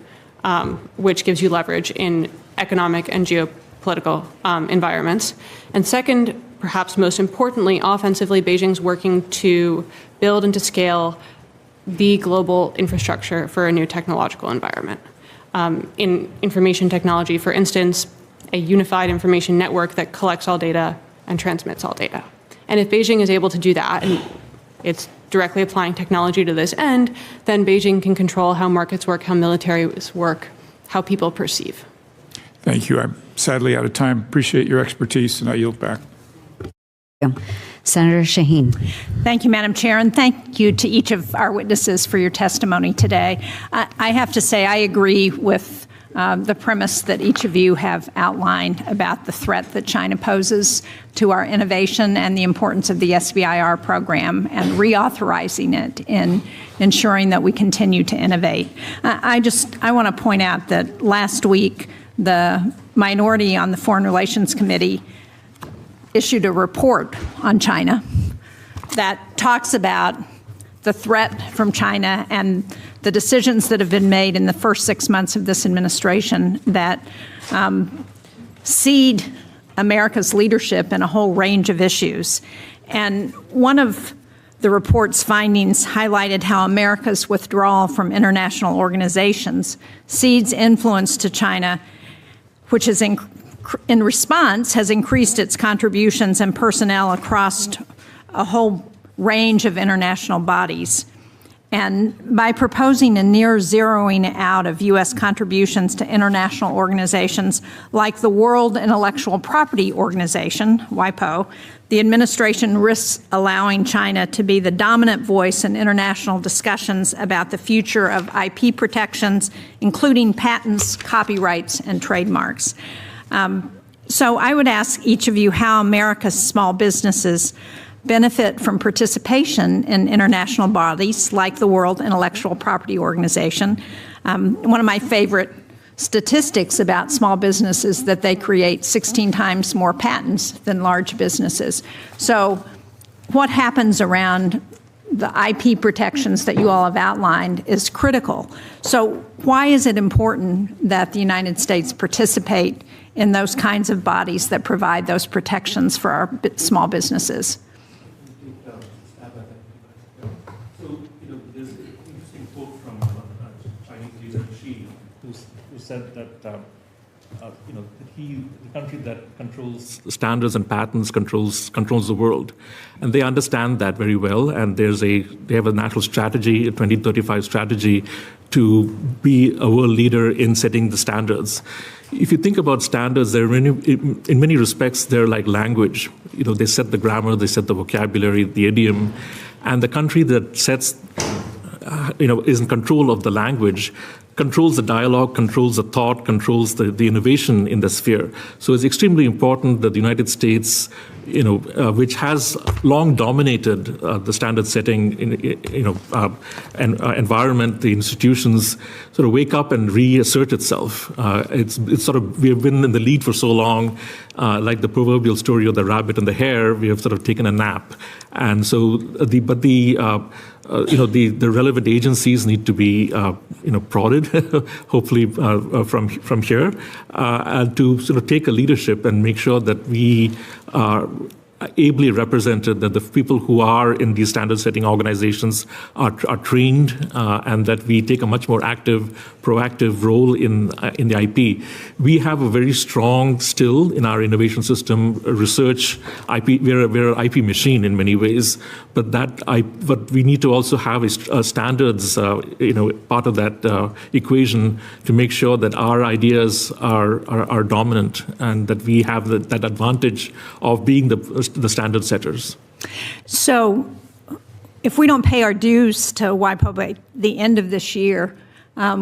which gives you leverage in economic and geopolitical environments. And second, perhaps most importantly, offensively, Beijing's working to build and to scale the global infrastructure for a new technological environment. In information technology, for instance, a unified information network that collects all data and transmits all data. And if Beijing is able to do that, and it's directly applying technology to this end, then Beijing can control how markets work, how militaries work, how people perceive. Thank you. I'm sadly out of time. Appreciate your expertise, and I yield back. Senator Shaheen. Thank you, Madam Chair, and thank you to each of our witnesses for your testimony today. I have to say I agree with the premise that each of you have outlined about the threat that China poses to our innovation and the importance of the SBIR program and reauthorizing it in ensuring that we continue to innovate. I want to point out that last week the minority on the Foreign Relations Committee issued a report on China that talks about the threat from China and the decisions that have been made in the first 6 months of this administration that cede America's leadership in a whole range of issues. And one of the report's findings highlighted how America's withdrawal from international organizations cedes influence to China, which is in response has increased its contributions and personnel across a whole range of international bodies. And by proposing a near zeroing out of U.S. contributions to international organizations like the World Intellectual Property Organization, WIPO, the administration risks allowing China to be the dominant voice in international discussions about the future of IP protections, including patents, copyrights, and trademarks. So I would ask each of you how America's small businesses benefit from participation in international bodies like the World Intellectual Property Organization. One of my favorite statistics about small businesses is that they create 16 times more patents than large businesses. So what happens around the IP protections that you all have outlined is critical. So why is it important that the United States participate in those kinds of bodies that provide those protections for our small businesses? There's an interesting quote from Chinese leader Xi, who said that the country that controls standards and patents controls the world, and they understand that very well. And they have a national strategy, a 2035 strategy, to be a world leader in setting the standards. If you think about standards, in many respects, they're like language. They set the grammar, they set the vocabulary, the idiom, and the country that sets, is in control of the language, controls the dialogue, controls the thought, controls the innovation in the sphere. So it's extremely important that the United States, which has long dominated the standard setting, environment, the institutions, sort of wake up and reassert itself. It's sort of, we have been in the lead for so long, like the proverbial story of the rabbit and the hare. We have sort of taken a nap, and so the relevant agencies need to be prodded, hopefully from here, and to sort of take a leadership and make sure that we are ably represented, that the people who are in these standard-setting organizations are trained, and that we take a much more active, proactive role in the IP. We have a very strong, still, in our innovation system, research IP. We're an IP machine in many ways, but we need to also have a standards, part of that equation to make sure that our ideas are dominant and that we have that advantage of being the standard setters. So if we don't pay our dues to WIPO by the end of this year,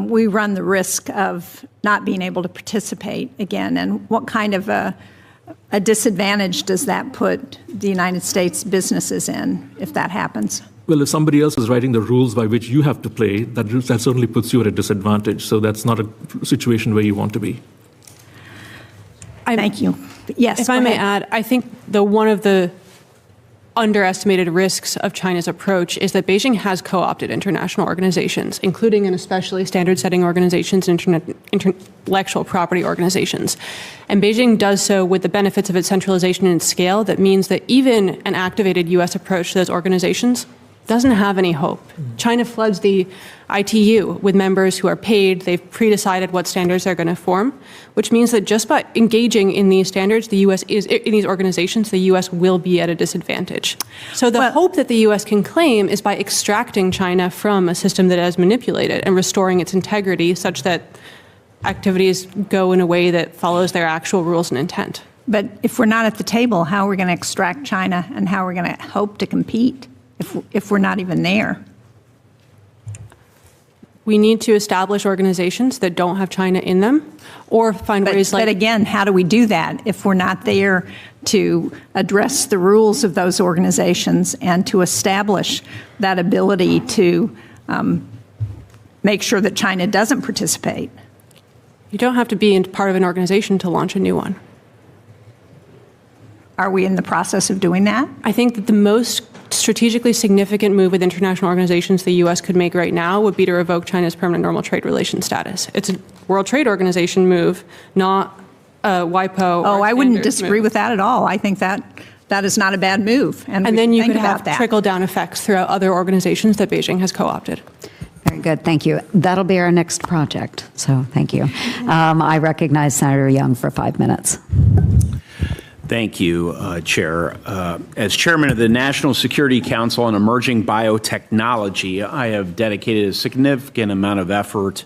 we run the risk of not being able to participate again. And what kind of a disadvantage does that put the United States businesses in if that happens? Well, if somebody else is writing the rules by which you have to play, that certainly puts you at a disadvantage. So that's not a situation where you want to be. Thank you. Yes, if I may add, I think one of the underestimated risks of China's approach is that Beijing has co-opted international organizations, including and especially standard-setting organizations and intellectual property organizations. And Beijing does so with the benefits of its centralization and scale. That means that even an activated U.S. approach to those organizations doesn't have any hope. China floods the ITU with members who are paid. They've pre-decided what standards they're going to form, which means that just by engaging in these standards, the U.S. in these organizations, the U.S. will be at a disadvantage. So the hope that the U.S. can claim is by extracting China from a system that has manipulated and restoring its integrity such that activities go in a way that follows their actual rules and intent. But if we're not at the table, how are we going to extract China and how are we going to hope to compete if we're not even there? We need to establish organizations that don't have China in them, or find ways like... But again, how do we do that if we're not there to address the rules of those organizations and to establish that ability to make sure that China doesn't participate? You don't have to be part of an organization to launch a new one. Are we in the process of doing that? I think that the most strategically significant move with international organizations the U.S. could make right now would be to revoke China's permanent normal trade relations status. It's a World Trade Organization move, not a WIPO. Oh, I wouldn't disagree with that at all. I think that is not a bad move. And then you could have trickle-down effects throughout other organizations that Beijing has co-opted. Very good. Thank you. That'll be our next project. So thank you. I recognize Senator Young for 5 minutes. Thank you, Chair. As chairman of the National Security Council on Emerging Biotechnology, I have dedicated a significant amount of effort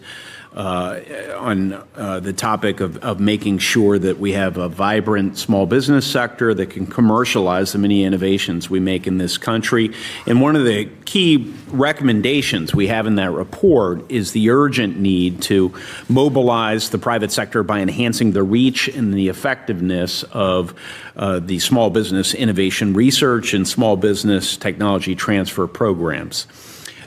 on the topic of making sure that we have a vibrant small business sector that can commercialize the many innovations we make in this country. And one of the key recommendations we have in that report is the urgent need to mobilize the private sector by enhancing the reach and the effectiveness of the small business innovation research and small business technology transfer programs.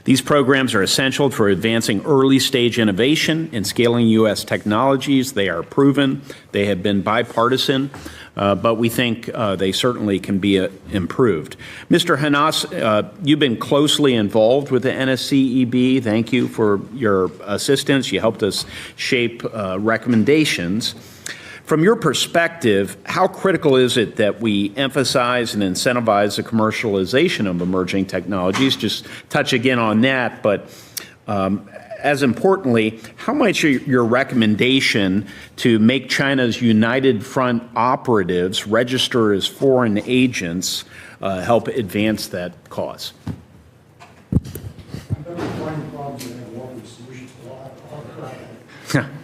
These programs are essential for advancing early-stage innovation and scaling U.S. technologies. They are proven. They have been bipartisan, but we think they certainly can be improved. Mr. Hanas, you've been closely involved with the NSCEB. Thank you for your assistance. You helped us shape recommendations. From your perspective, how critical is it that we emphasize and incentivize the commercialization of emerging technologies? Just touch again on that, but as importantly, how might your recommendation to make China's United Front operatives register as foreign agents help advance that cause?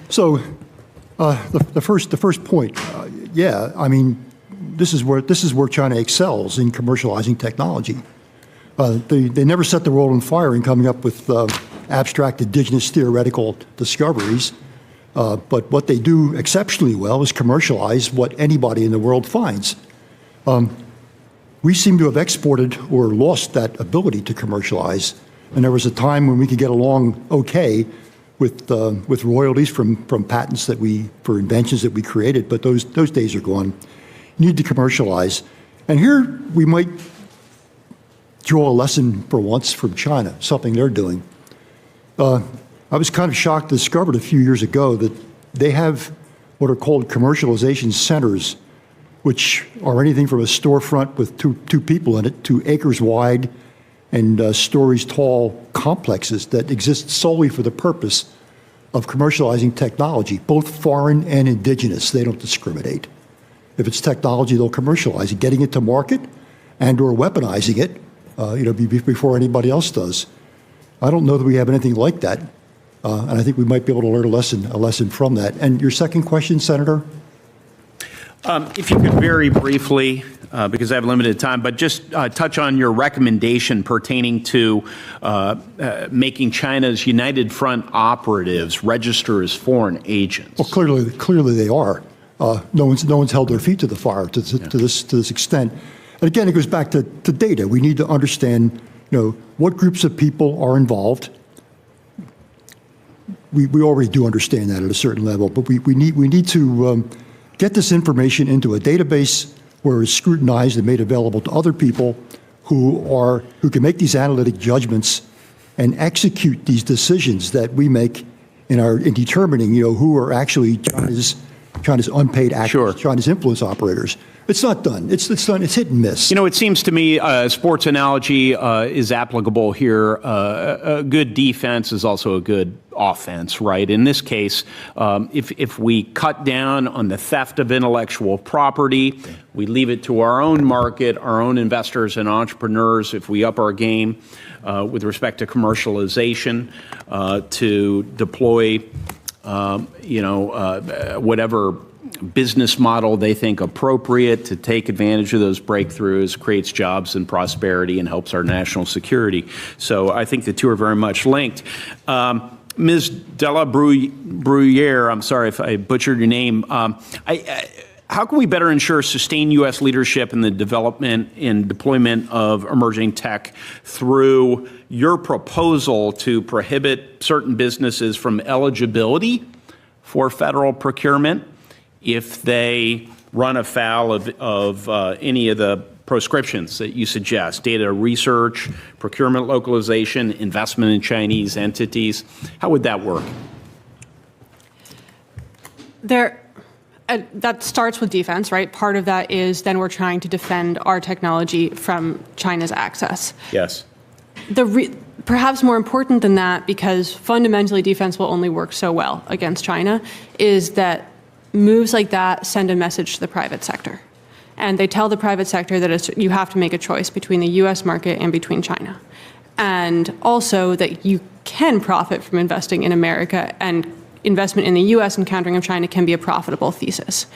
So, the first point, yeah, I mean, this is where China excels in commercializing technology. They never set the world on fire in coming up with abstract indigenous theoretical discoveries, but what they do exceptionally well is commercialize what anybody in the world finds. We seem to have exported or lost that ability to commercialize, and there was a time when we could get along okay with royalties from patents for inventions that we created, but those days are gone. You need to commercialize. And here we might draw a lesson for once from China, something they're doing. I was kind of shocked to discover a few years ago that they have what are called commercialization centers, which are anything from a storefront with two people in it to acres wide and stories tall complexes that exist solely for the purpose of commercializing technology, both foreign and indigenous. They don't discriminate. If it's technology, they'll commercialize it, getting it to market and or weaponizing it, before anybody else does. I don't know that we have anything like that, and I think we might be able to learn a lesson from that. And your second question, Senator? If you could very briefly, because I have limited time, but just touch on your recommendation pertaining to making China's United Front operatives register as foreign agents. Well, clearly they are. No one's held their feet to the fire to this extent. And again, it goes back to data. We need to understand, what groups of people are involved. We already do understand that at a certain level, but we need to get this information into a database where it's scrutinized and made available to other people who can make these analytic judgments and execute these decisions that we make in determining, who are actually China's China's unpaid actors, Sure. China's influence operators. It's not done. It's done. It's hit and miss. You know, it seems to me a sports analogy is applicable here. A good defense is also a good offense, right? In this case, if we cut down on the theft of intellectual property, we leave it to our own market, our own investors and entrepreneurs, if we up our game with respect to commercialization, to deploy, whatever business model they think appropriate to take advantage of those breakthroughs, creates jobs and prosperity and helps our national security. So I think the two are very much linked. Ms. Della Bruyere, I'm sorry if I butchered your name. How can we better ensure sustained U.S. leadership in the development and deployment of emerging tech through your proposal to prohibit certain businesses from eligibility for federal procurement if they run afoul of any of the proscriptions that you suggest, data research, procurement localization, investment in Chinese entities? How would that work? That starts with defense, right? Part of that is then we're trying to defend our technology from China's access. Yes. Perhaps more important than that, because fundamentally defense will only work so well against China, is that moves like that send a message to the private sector. And they tell the private sector that you have to make a choice between the US market and between China. And also that you can profit from investing in America, and investment in the US and countering of China can be a profitable thesis.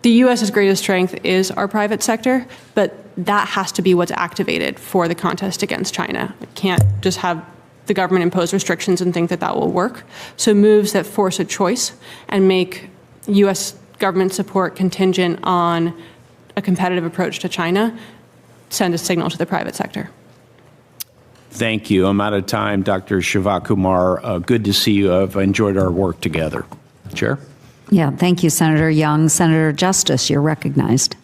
The US's greatest strength is our private sector, but that has to be what's activated for the contest against China. We can't just have the government impose restrictions and think that that will work. So moves that force a choice and make US government support contingent on a competitive approach to China send a signal to the private sector. Thank you. I'm out of time. Dr. Shivakumar, good to see you. I've enjoyed our work together. Chair? Yeah, thank you, Senator Young. Senator Justice, you're recognized.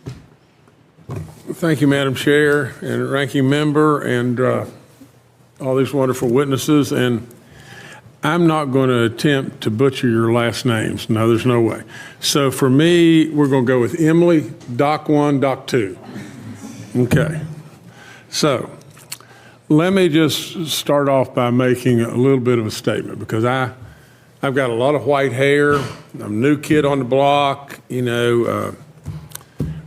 Thank you, Madam Chair and Ranking Member and all these wonderful witnesses. And I'm not going to attempt to butcher your last names. No, there's no way. So for me, we're going to go with Emily, Doc 1, Doc 2. Okay. So let me just start off by making a little bit of a statement, because I've got a lot of white hair. I'm a new kid on the block.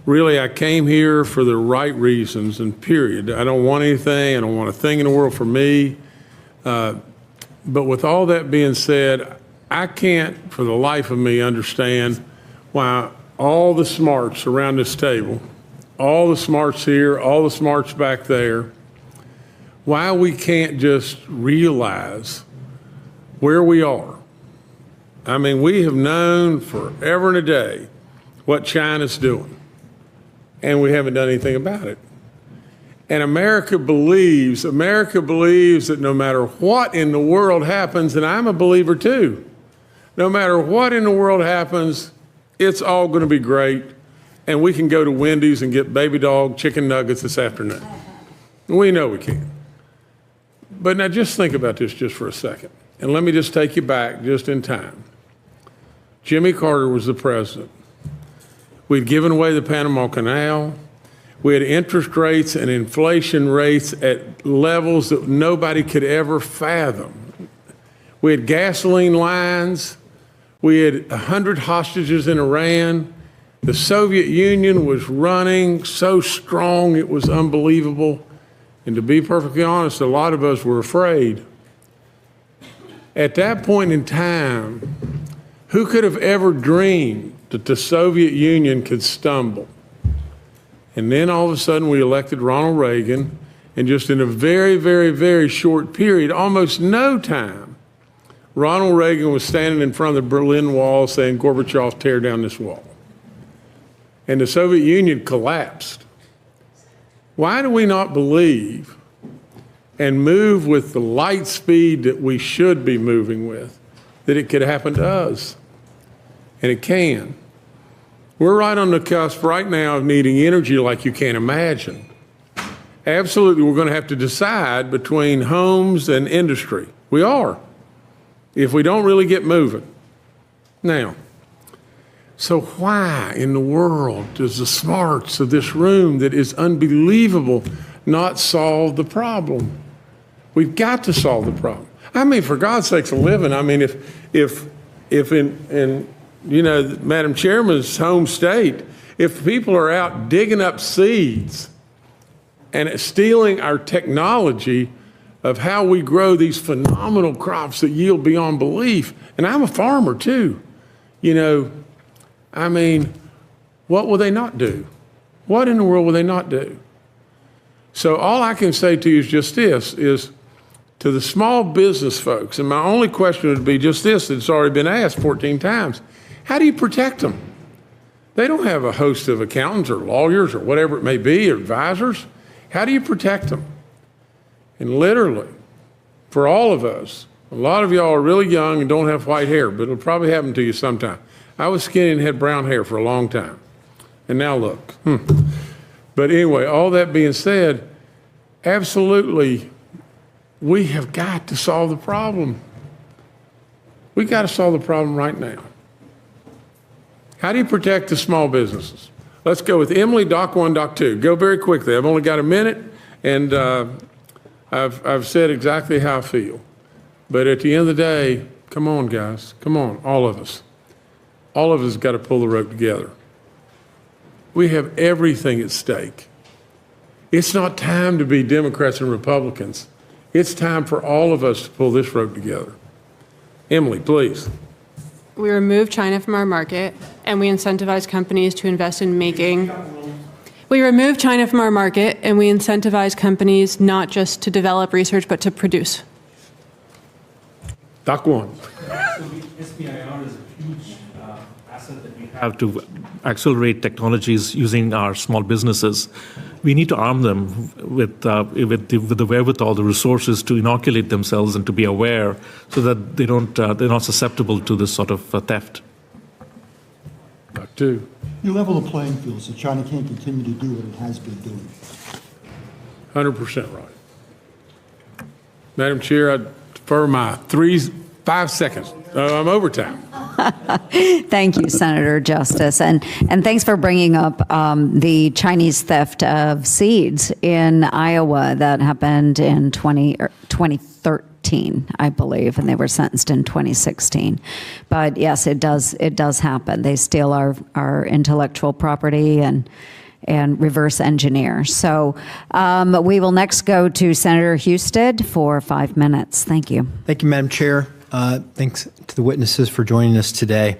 Really, I came here for the right reasons, and period. I don't want anything. I don't want a thing in the world for me. But with all that being said, I can't for the life of me understand why all the smarts around this table, all the smarts here, all the smarts back there, why we can't just realize where we are. I mean, we have known forever and a day what China's doing, and we haven't done anything about it. And America believes that no matter what in the world happens, and I'm a believer too, no matter what in the world happens, it's all going to be great, and we can go to Wendy's and get baby dog chicken nuggets this afternoon. We know we can. But now just think about this just for a second, and let me just take you back just in time. Jimmy Carter was the president. We'd given away the Panama Canal. We had interest rates and inflation rates at levels that nobody could ever fathom. We had gasoline lines. We had 100 hostages in Iran. The Soviet Union was running so strong it was unbelievable. And to be perfectly honest, a lot of us were afraid. At that point in time, who could have ever dreamed that the Soviet Union could stumble? And then all of a sudden we elected Ronald Reagan, and just in a very, very, very short period, almost no time, Ronald Reagan was standing in front of the Berlin Wall saying, Gorbachev, tear down this wall. And the Soviet Union collapsed. Why do we not believe and move with the light speed that we should be moving with, that it could happen to us? And it can. We're right on the cusp right now of needing energy like you can't imagine. Absolutely, we're going to have to decide between homes and industry. We are, if we don't really get moving. Now, So why in the world does the smarts of this room that is unbelievable not solve the problem? We've got to solve the problem. I mean, for God's sakes, a living. I mean, if in Madam Chairman's home state, if people are out digging up seeds and stealing our technology of how we grow these phenomenal crops that yield beyond belief, and I'm a farmer too, I mean, what will they not do? What in the world will they not do? So all I can say to you is just this, is to the small business folks, and my only question would be just this, that's already been asked 14 times. How do you protect them? They don't have a host of accountants or lawyers or whatever it may be, or advisors. How do you protect them? And literally, for all of us, a lot of y'all are really young and don't have white hair, but it'll probably happen to you sometime. I was skinny and had brown hair for a long time. And now look. But anyway, all that being said, absolutely, we have got to solve the problem. We got to solve the problem right now. How do you protect the small businesses? Let's go with Emily, Doc 1, Doc 2. Go very quickly. I've only got a minute, and I've said exactly how I feel. But at the end of the day, come on, guys. Come on, all of us. All of us got to pull the rope together. We have everything at stake. It's not time to be Democrats and Republicans. It's time for all of us to pull this rope together. Emily, please. We remove China from our market, and we incentivize companies to invest in making. We remove China from our market, and we incentivize companies not just to develop research, but to produce. Doc 1. So SBIR is a huge asset that we have to accelerate technologies using our small businesses. We need to arm them with the wherewithal, the resources to inoculate themselves and to be aware, so that they're not susceptible to this sort of theft. Doc 2. You level the playing field so China can't continue to do what it has been doing. 100% right. Madam Chair, I defer my 5 seconds. I'm over time. Thank you, Senator Justice. And thanks for bringing up the Chinese theft of seeds in Iowa that happened in 2013, I believe, and they were sentenced in 2016. But yes, it does happen. They steal our intellectual property and reverse engineer. So we will next go to Senator Husted for 5 minutes. Thank you. Thank you, Madam Chair. Thanks to the witnesses for joining us today.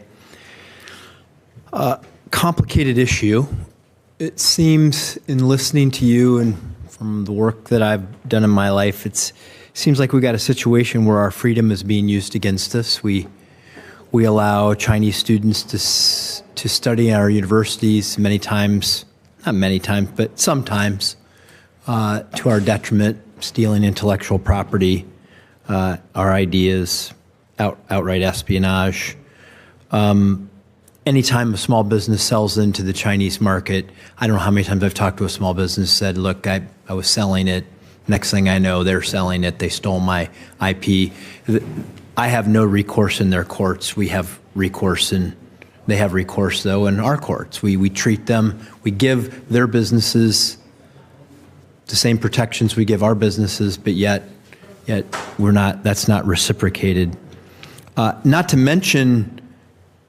Complicated issue. It seems, in listening to you and from the work that I've done in my life, it seems like we got a situation where our freedom is being used against us. We allow Chinese students to study at our universities many times, not many times, but sometimes, to our detriment, stealing intellectual property, our ideas, outright espionage. Anytime a small business sells into the Chinese market, I don't know how many times I've talked to a small business, said, look, I was selling it. Next thing I know, they're selling it. They stole my IP. I have no recourse in their courts. We have recourse they have recourse, though, in our courts. We treat them, we give their businesses the same protections we give our businesses, but yet that's not reciprocated. Not to mention,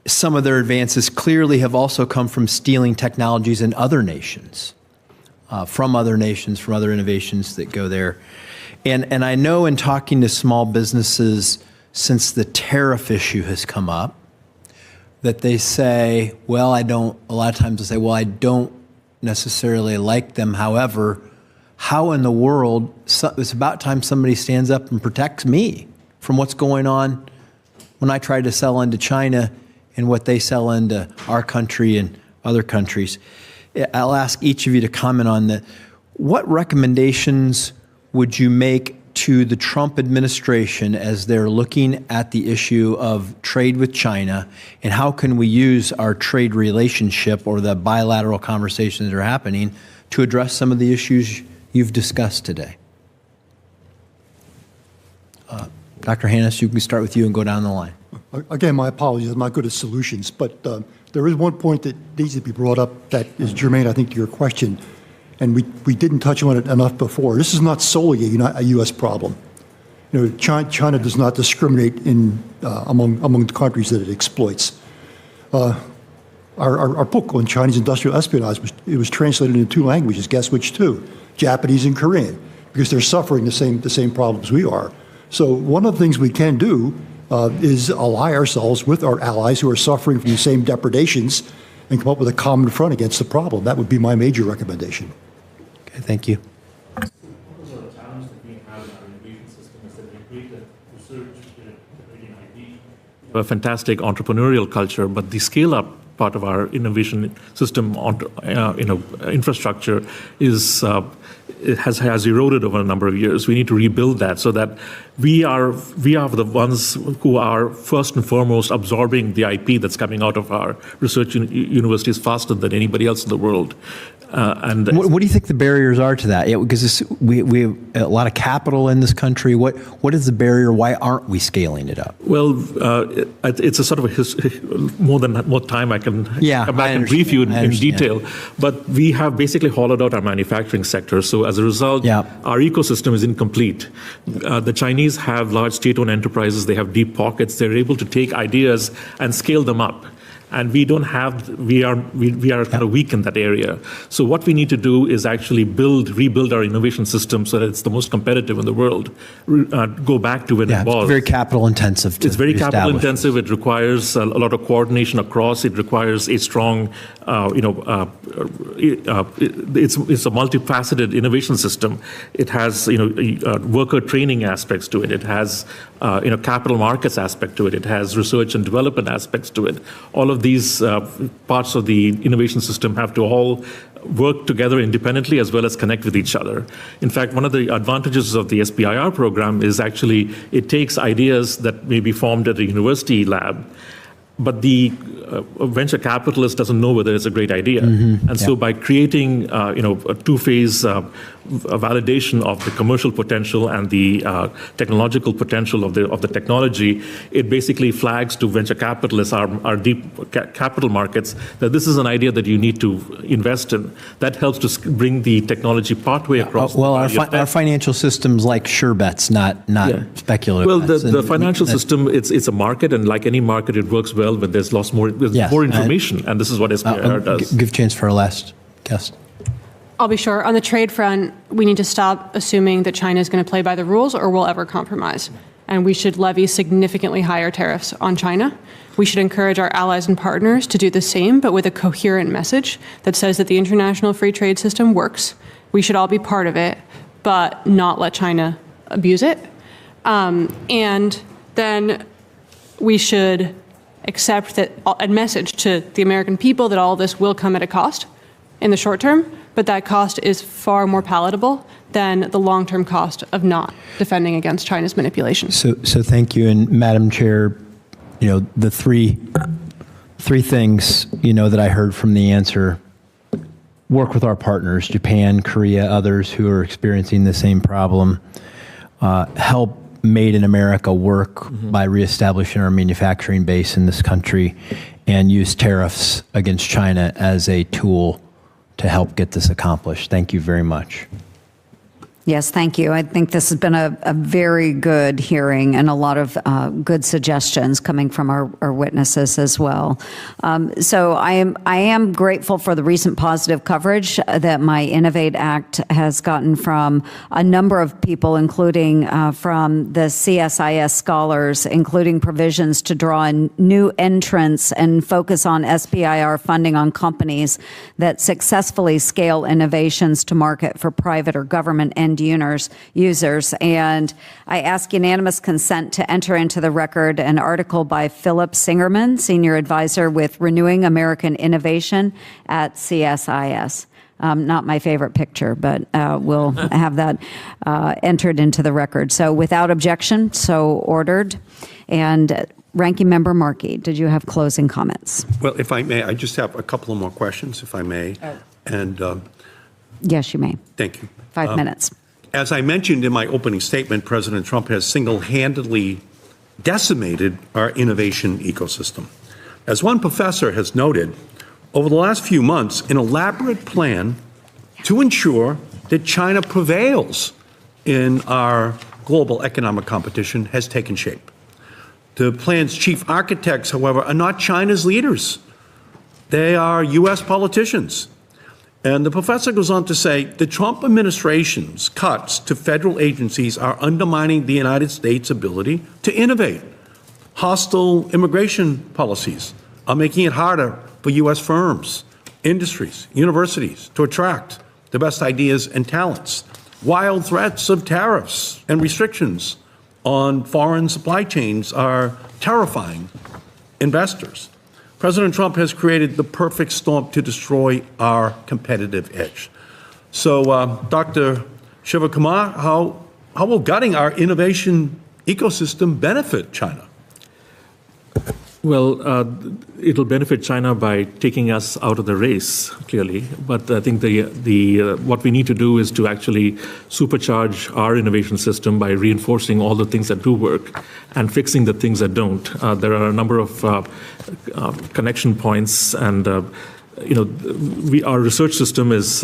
some of their advances clearly have also come from stealing technologies in other nations, from other innovations that go there. And I know in talking to small businesses since the tariff issue has come up, that they say, well, a lot of times they say, well, I don't necessarily like them. However, how in the world, it's about time somebody stands up and protects me from what's going on when I try to sell into China and what they sell into our country and other countries. I'll ask each of you to comment on that. What recommendations would you make to the Trump administration as they're looking at the issue of trade with China, and how can we use our trade relationship or the bilateral conversations that are happening to address some of the issues you've discussed today? Dr. Hannes, you can start with you and go down the line. Again, my apologies. I'm not good at solutions, but There is one point that needs to be brought up that is germane, I think, to your question, and we didn't touch on it enough before. This is not solely a U.S. problem. China does not discriminate among the countries that it exploits. Our book on Chinese industrial espionage was translated into 2 languages. Guess which 2? Japanese and Korean, because they're suffering the same problems we are. So one of the things we can do is ally ourselves with our allies who are suffering from the same depredations and come up with a common front against the problem. That would be my major recommendation. Okay, thank you. A fantastic entrepreneurial culture, but the scale-up part of our innovation system infrastructure has eroded over a number of years. We need to rebuild that so that we are the ones who are first and foremost absorbing the IP that's coming out of our research universities faster than anybody else in the world. And what do you think the barriers are to that? Because we have a lot of capital in this country. What is the barrier? Why aren't we scaling it up? Well, it's a sort of more time I can come back and brief you in detail. But we have basically hollowed out our manufacturing sector. So as a result, our ecosystem is incomplete. The Chinese have large state-owned enterprises. They have deep pockets. They're able to take ideas and scale them up. And we don't have, we are kind of weak in that area. So what we need to do is actually rebuild our innovation system so that it's the most competitive in the world. Go back to when it was. It's very capital intensive. It's very capital intensive. It requires a lot of coordination across. It requires a strong, it's a multifaceted innovation system. It has, worker training aspects to it. It has, capital markets aspect to it. It has research and development aspects to it. All of these parts of the innovation system have to all work together independently as well as connect with each other. In fact, one of the advantages of the SBIR program is actually it takes ideas that may be formed at a university lab, but the venture capitalist doesn't know whether it's a great idea. And so by creating a two-phase validation of the commercial potential and the technological potential of the technology, it basically flags to venture capitalists, our deep capital markets, that this is an idea that you need to invest in. That helps to bring the technology pathway across. Well, our financial system's like sure bets, not speculative. Well, the financial system, it's a market, and like any market, it works well when there's more information, and this is what SBIR does. Give chance for our last guest. I'll be sure. On the trade front, we need to stop assuming that China is going to play by the rules or will ever compromise. And we should levy significantly higher tariffs on China. We should encourage our allies and partners to do the same, but with a coherent message that says that the international free trade system works. We should all be part of it, but not let China abuse it. And then we should accept that a message to the American people that all this will come at a cost in the short term, but that cost is far more palatable than the long-term cost of not defending against China's manipulation. So thank you. And Madam Chair, the three things, that I heard from the answer: work with our partners, Japan, Korea, others who are experiencing the same problem, help Made in America work by reestablishing our manufacturing base in this country, and use tariffs against China as a tool to help get this accomplished. Thank you very much. Yes, thank you. I think this has been a very good hearing and a lot of good suggestions coming from our witnesses as well. So I am grateful for the recent positive coverage that my Innovate Act has gotten from a number of people, including from the CSIS scholars, including provisions to draw in new entrants and focus on SBIR funding on companies that successfully scale innovations to market for private or government end users. And I ask unanimous consent to enter into the record an article by Philip Singerman, Senior Advisor with Renewing American Innovation at CSIS. Not my favorite picture, but we'll have that entered into the record. So without objection, so ordered. And Ranking Member Markey, did you have closing comments? Well, if I may, I just have a couple of more questions, if I may. And yes, you may. Thank you. 5 minutes. As I mentioned in my opening statement, President Trump has single-handedly decimated our innovation ecosystem. As one professor has noted, over the last few months, an elaborate plan to ensure that China prevails in our global economic competition has taken shape. The plan's chief architects, however, are not China's leaders. They are U.S. politicians. And the professor goes on to say the Trump administration's cuts to federal agencies are undermining the United States' ability to innovate. Hostile immigration policies are making it harder for U.S. firms, industries, universities to attract the best ideas and talents. Wild threats of tariffs and restrictions on foreign supply chains are terrifying investors. President Trump has created the perfect storm to destroy our competitive edge. So, Dr. Shivakumar, how will gutting our innovation ecosystem benefit China? Well, it'll benefit China by taking us out of the race, clearly. But I think what we need to do is to actually supercharge our innovation system by reinforcing all the things that do work and fixing the things that don't. There are a number of connection points, and our research system is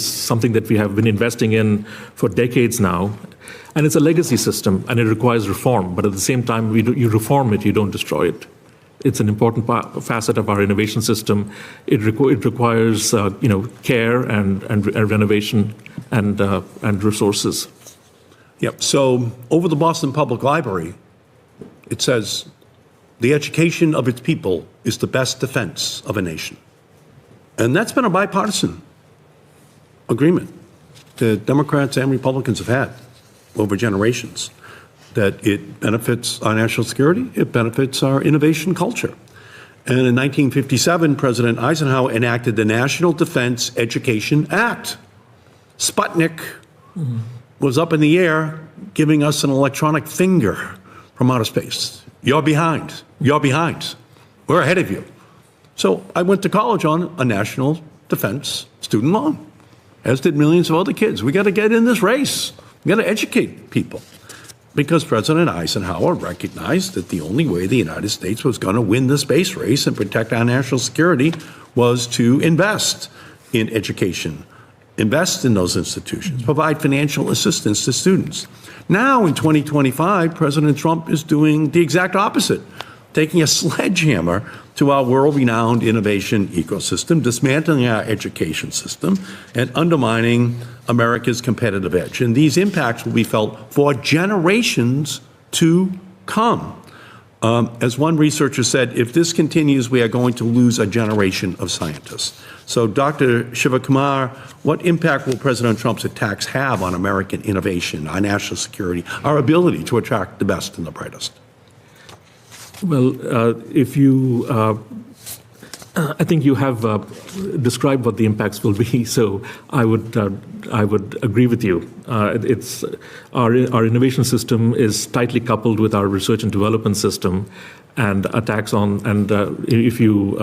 something that we have been investing in for decades now. And it's a legacy system, and it requires reform. But at the same time, you reform it, you don't destroy it. It's an important facet of our innovation system. It requires care and renovation and resources. Yep. So over the Boston Public Library, it says, the education of its people is the best defense of a nation. And that's been a bipartisan agreement that Democrats and Republicans have had over generations, that it benefits our national security, it benefits our innovation culture. And in 1957, President Eisenhower enacted the National Defense Education Act. Sputnik was up in the air, giving us an electronic finger from outer space. You're behind. You're behind. We're ahead of you. So I went to college on a national defense student loan, as did millions of other kids. We got to get in this race. We got to educate people, because President Eisenhower recognized that the only way the United States was going to win the space race and protect our national security was to invest in education, invest in those institutions, provide financial assistance to students. Now in 2025, President Trump is doing the exact opposite, taking a sledgehammer to our world-renowned innovation ecosystem, dismantling our education system, and undermining America's competitive edge. And these impacts will be felt for generations to come. As one researcher said, if this continues, we are going to lose a generation of scientists. So, Dr. Shivakumar, what impact will President Trump's attacks have on American innovation, our national security, our ability to attract the best and the brightest? Well, I think you have described what the impacts will be. So I would agree with you. It's our innovation system is tightly coupled with our research and development system, and attacks on if you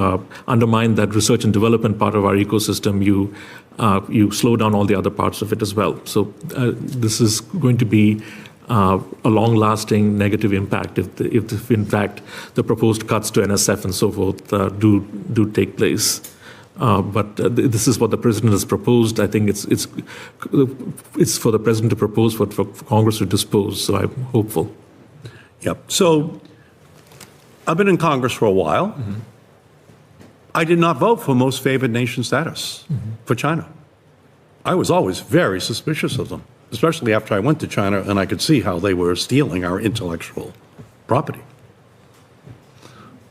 undermine that research and development part of our ecosystem, you slow down all the other parts of it as well. So this is going to be a long-lasting negative impact if in fact the proposed cuts to NSF and so forth do take place. But this is what the president has proposed. I think it's for the president to propose, for Congress to dispose. So I'm hopeful. Yep. So I've been in Congress for a while. Mm-hmm. I did not vote for most favored nation status for China. I was always very suspicious of them, especially after I went to China and I could see how they were stealing our intellectual property.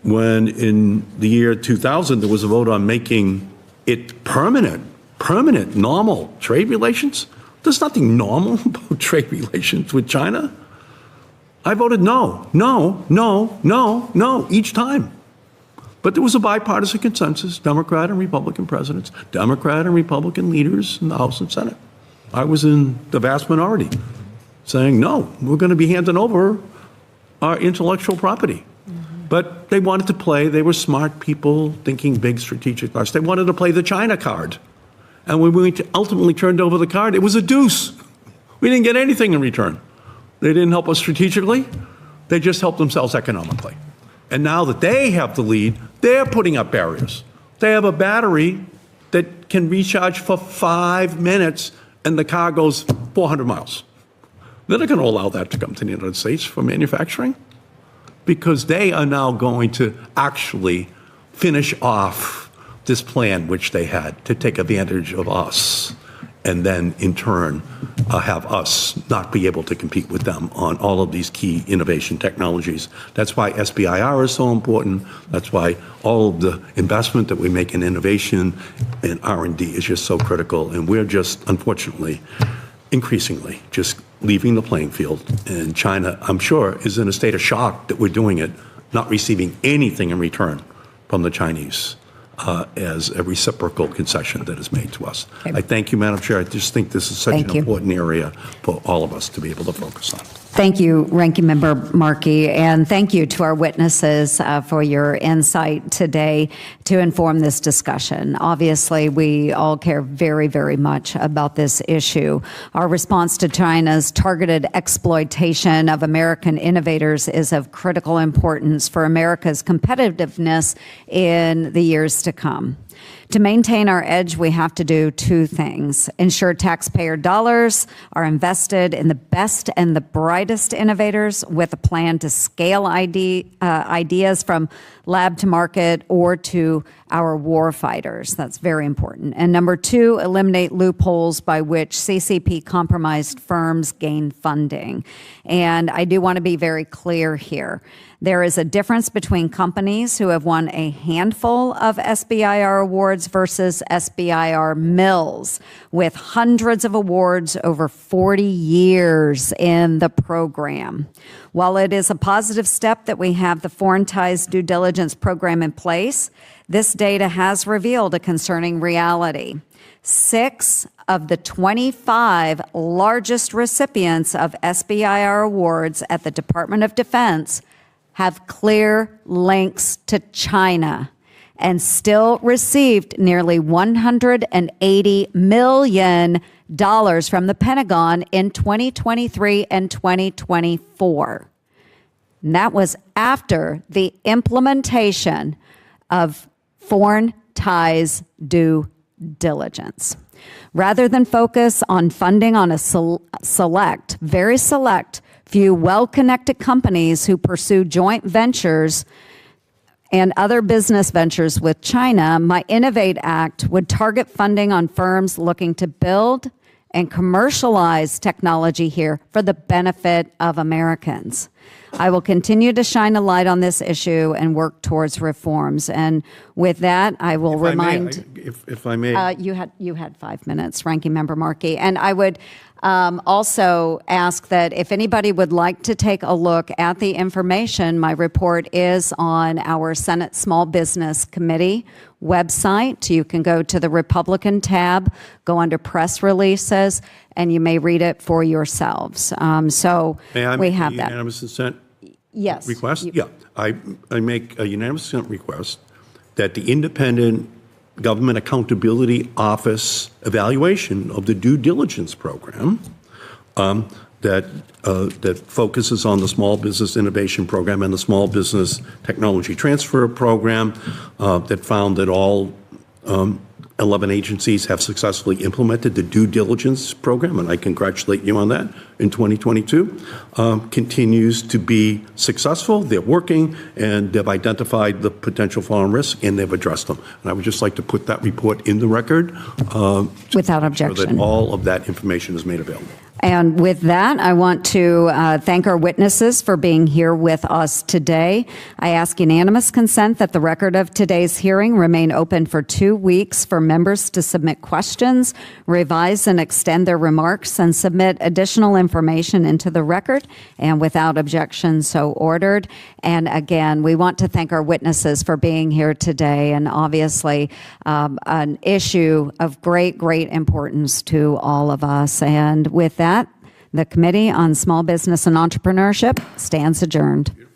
When in the year 2000 there was a vote on making it permanent, normal trade relations, there's nothing normal about trade relations with China. I voted no each time. But there was a bipartisan consensus, Democrat and Republican presidents, Democrat and Republican leaders in the House and Senate. I was in the vast minority saying, no, we're going to be handing over our intellectual property. But they wanted to play, they were smart people thinking big strategic cards. They wanted to play the China card. And when we ultimately turned over the card, it was a deuce. We didn't get anything in return. They didn't help us strategically. They just helped themselves economically. And now that they have the lead, they're putting up barriers. They have a battery that can recharge for 5 minutes, and the car goes 400 miles. They're not going to allow that to come to the United States for manufacturing, because they are now going to actually finish off this plan which they had to take advantage of us, and then in turn have us not be able to compete with them on all of these key innovation technologies. That's why SBIR is so important. That's why all of the investment that we make in innovation and R&D is just so critical. And we're just, unfortunately, increasingly just leaving the playing field. And China, I'm sure, is in a state of shock that we're doing it, not receiving anything in return from the Chinese as a reciprocal concession that is made to us. Okay. I thank you, Madam Chair. I just think this is such an important area for all of us to be able to focus on. Thank you, Ranking Member Markey, and thank you to our witnesses for your insight today to inform this discussion. Obviously, we all care very, very much about this issue. Our response to China's targeted exploitation of American innovators is of critical importance for America's competitiveness in the years to come. To maintain our edge, we have to do two things: ensure taxpayer dollars are invested in the best and the brightest innovators with a plan to scale ideas from lab to market or to our war fighters. That's very important. And number two, eliminate loopholes by which CCP compromised firms gain funding. And I do want to be very clear here. There is a difference between companies who have won a handful of SBIR awards versus SBIR mills with hundreds of awards over 40 years in the program. While it is a positive step that we have the foreign ties due diligence program in place, this data has revealed a concerning reality. 6 of the 25 largest recipients of SBIR awards at the Department of Defense have clear links to China and still received nearly $180 million from the Pentagon in 2023 and 2024. And that was after the implementation of foreign ties due diligence. Rather than focus on funding on a very select, few well-connected companies who pursue joint ventures and other business ventures with China, my Innovate Act would target funding on firms looking to build and commercialize technology here for the benefit of Americans. I will continue to shine a light on this issue and work towards reforms. And with that, I will if I may. You had 5 minutes, Ranking Member Markey. And I would also ask that if anybody would like to take a look at the information, my report is on our Senate Small Business Committee website. You can go to the Republican tab, go under press releases, and you may read it for yourselves. So we have that. Unanimous consent yes. request? Yeah. I make a unanimous consent request that the independent Government Accountability Office evaluation of the due diligence program that focuses on the Small Business Innovation Program and the Small Business Technology Transfer Program that found that all 11 agencies have successfully implemented the due diligence program, and I congratulate you on that, in 2022, continues to be successful. They're working, and they've identified the potential foreign risk, and they've addressed them. And I would just like to put that report in the record. Without objection. So that all of that information is made available. And with that, I want to thank our witnesses for being here with us today. I ask unanimous consent that the record of today's hearing remain open for 2 weeks for members to submit questions, revise and extend their remarks, and submit additional information into the record. And without objection, so ordered. And again, we want to thank our witnesses for being here today, and obviously an issue of great, great importance to all of us. And with that, the Committee on Small Business and Entrepreneurship stands adjourned.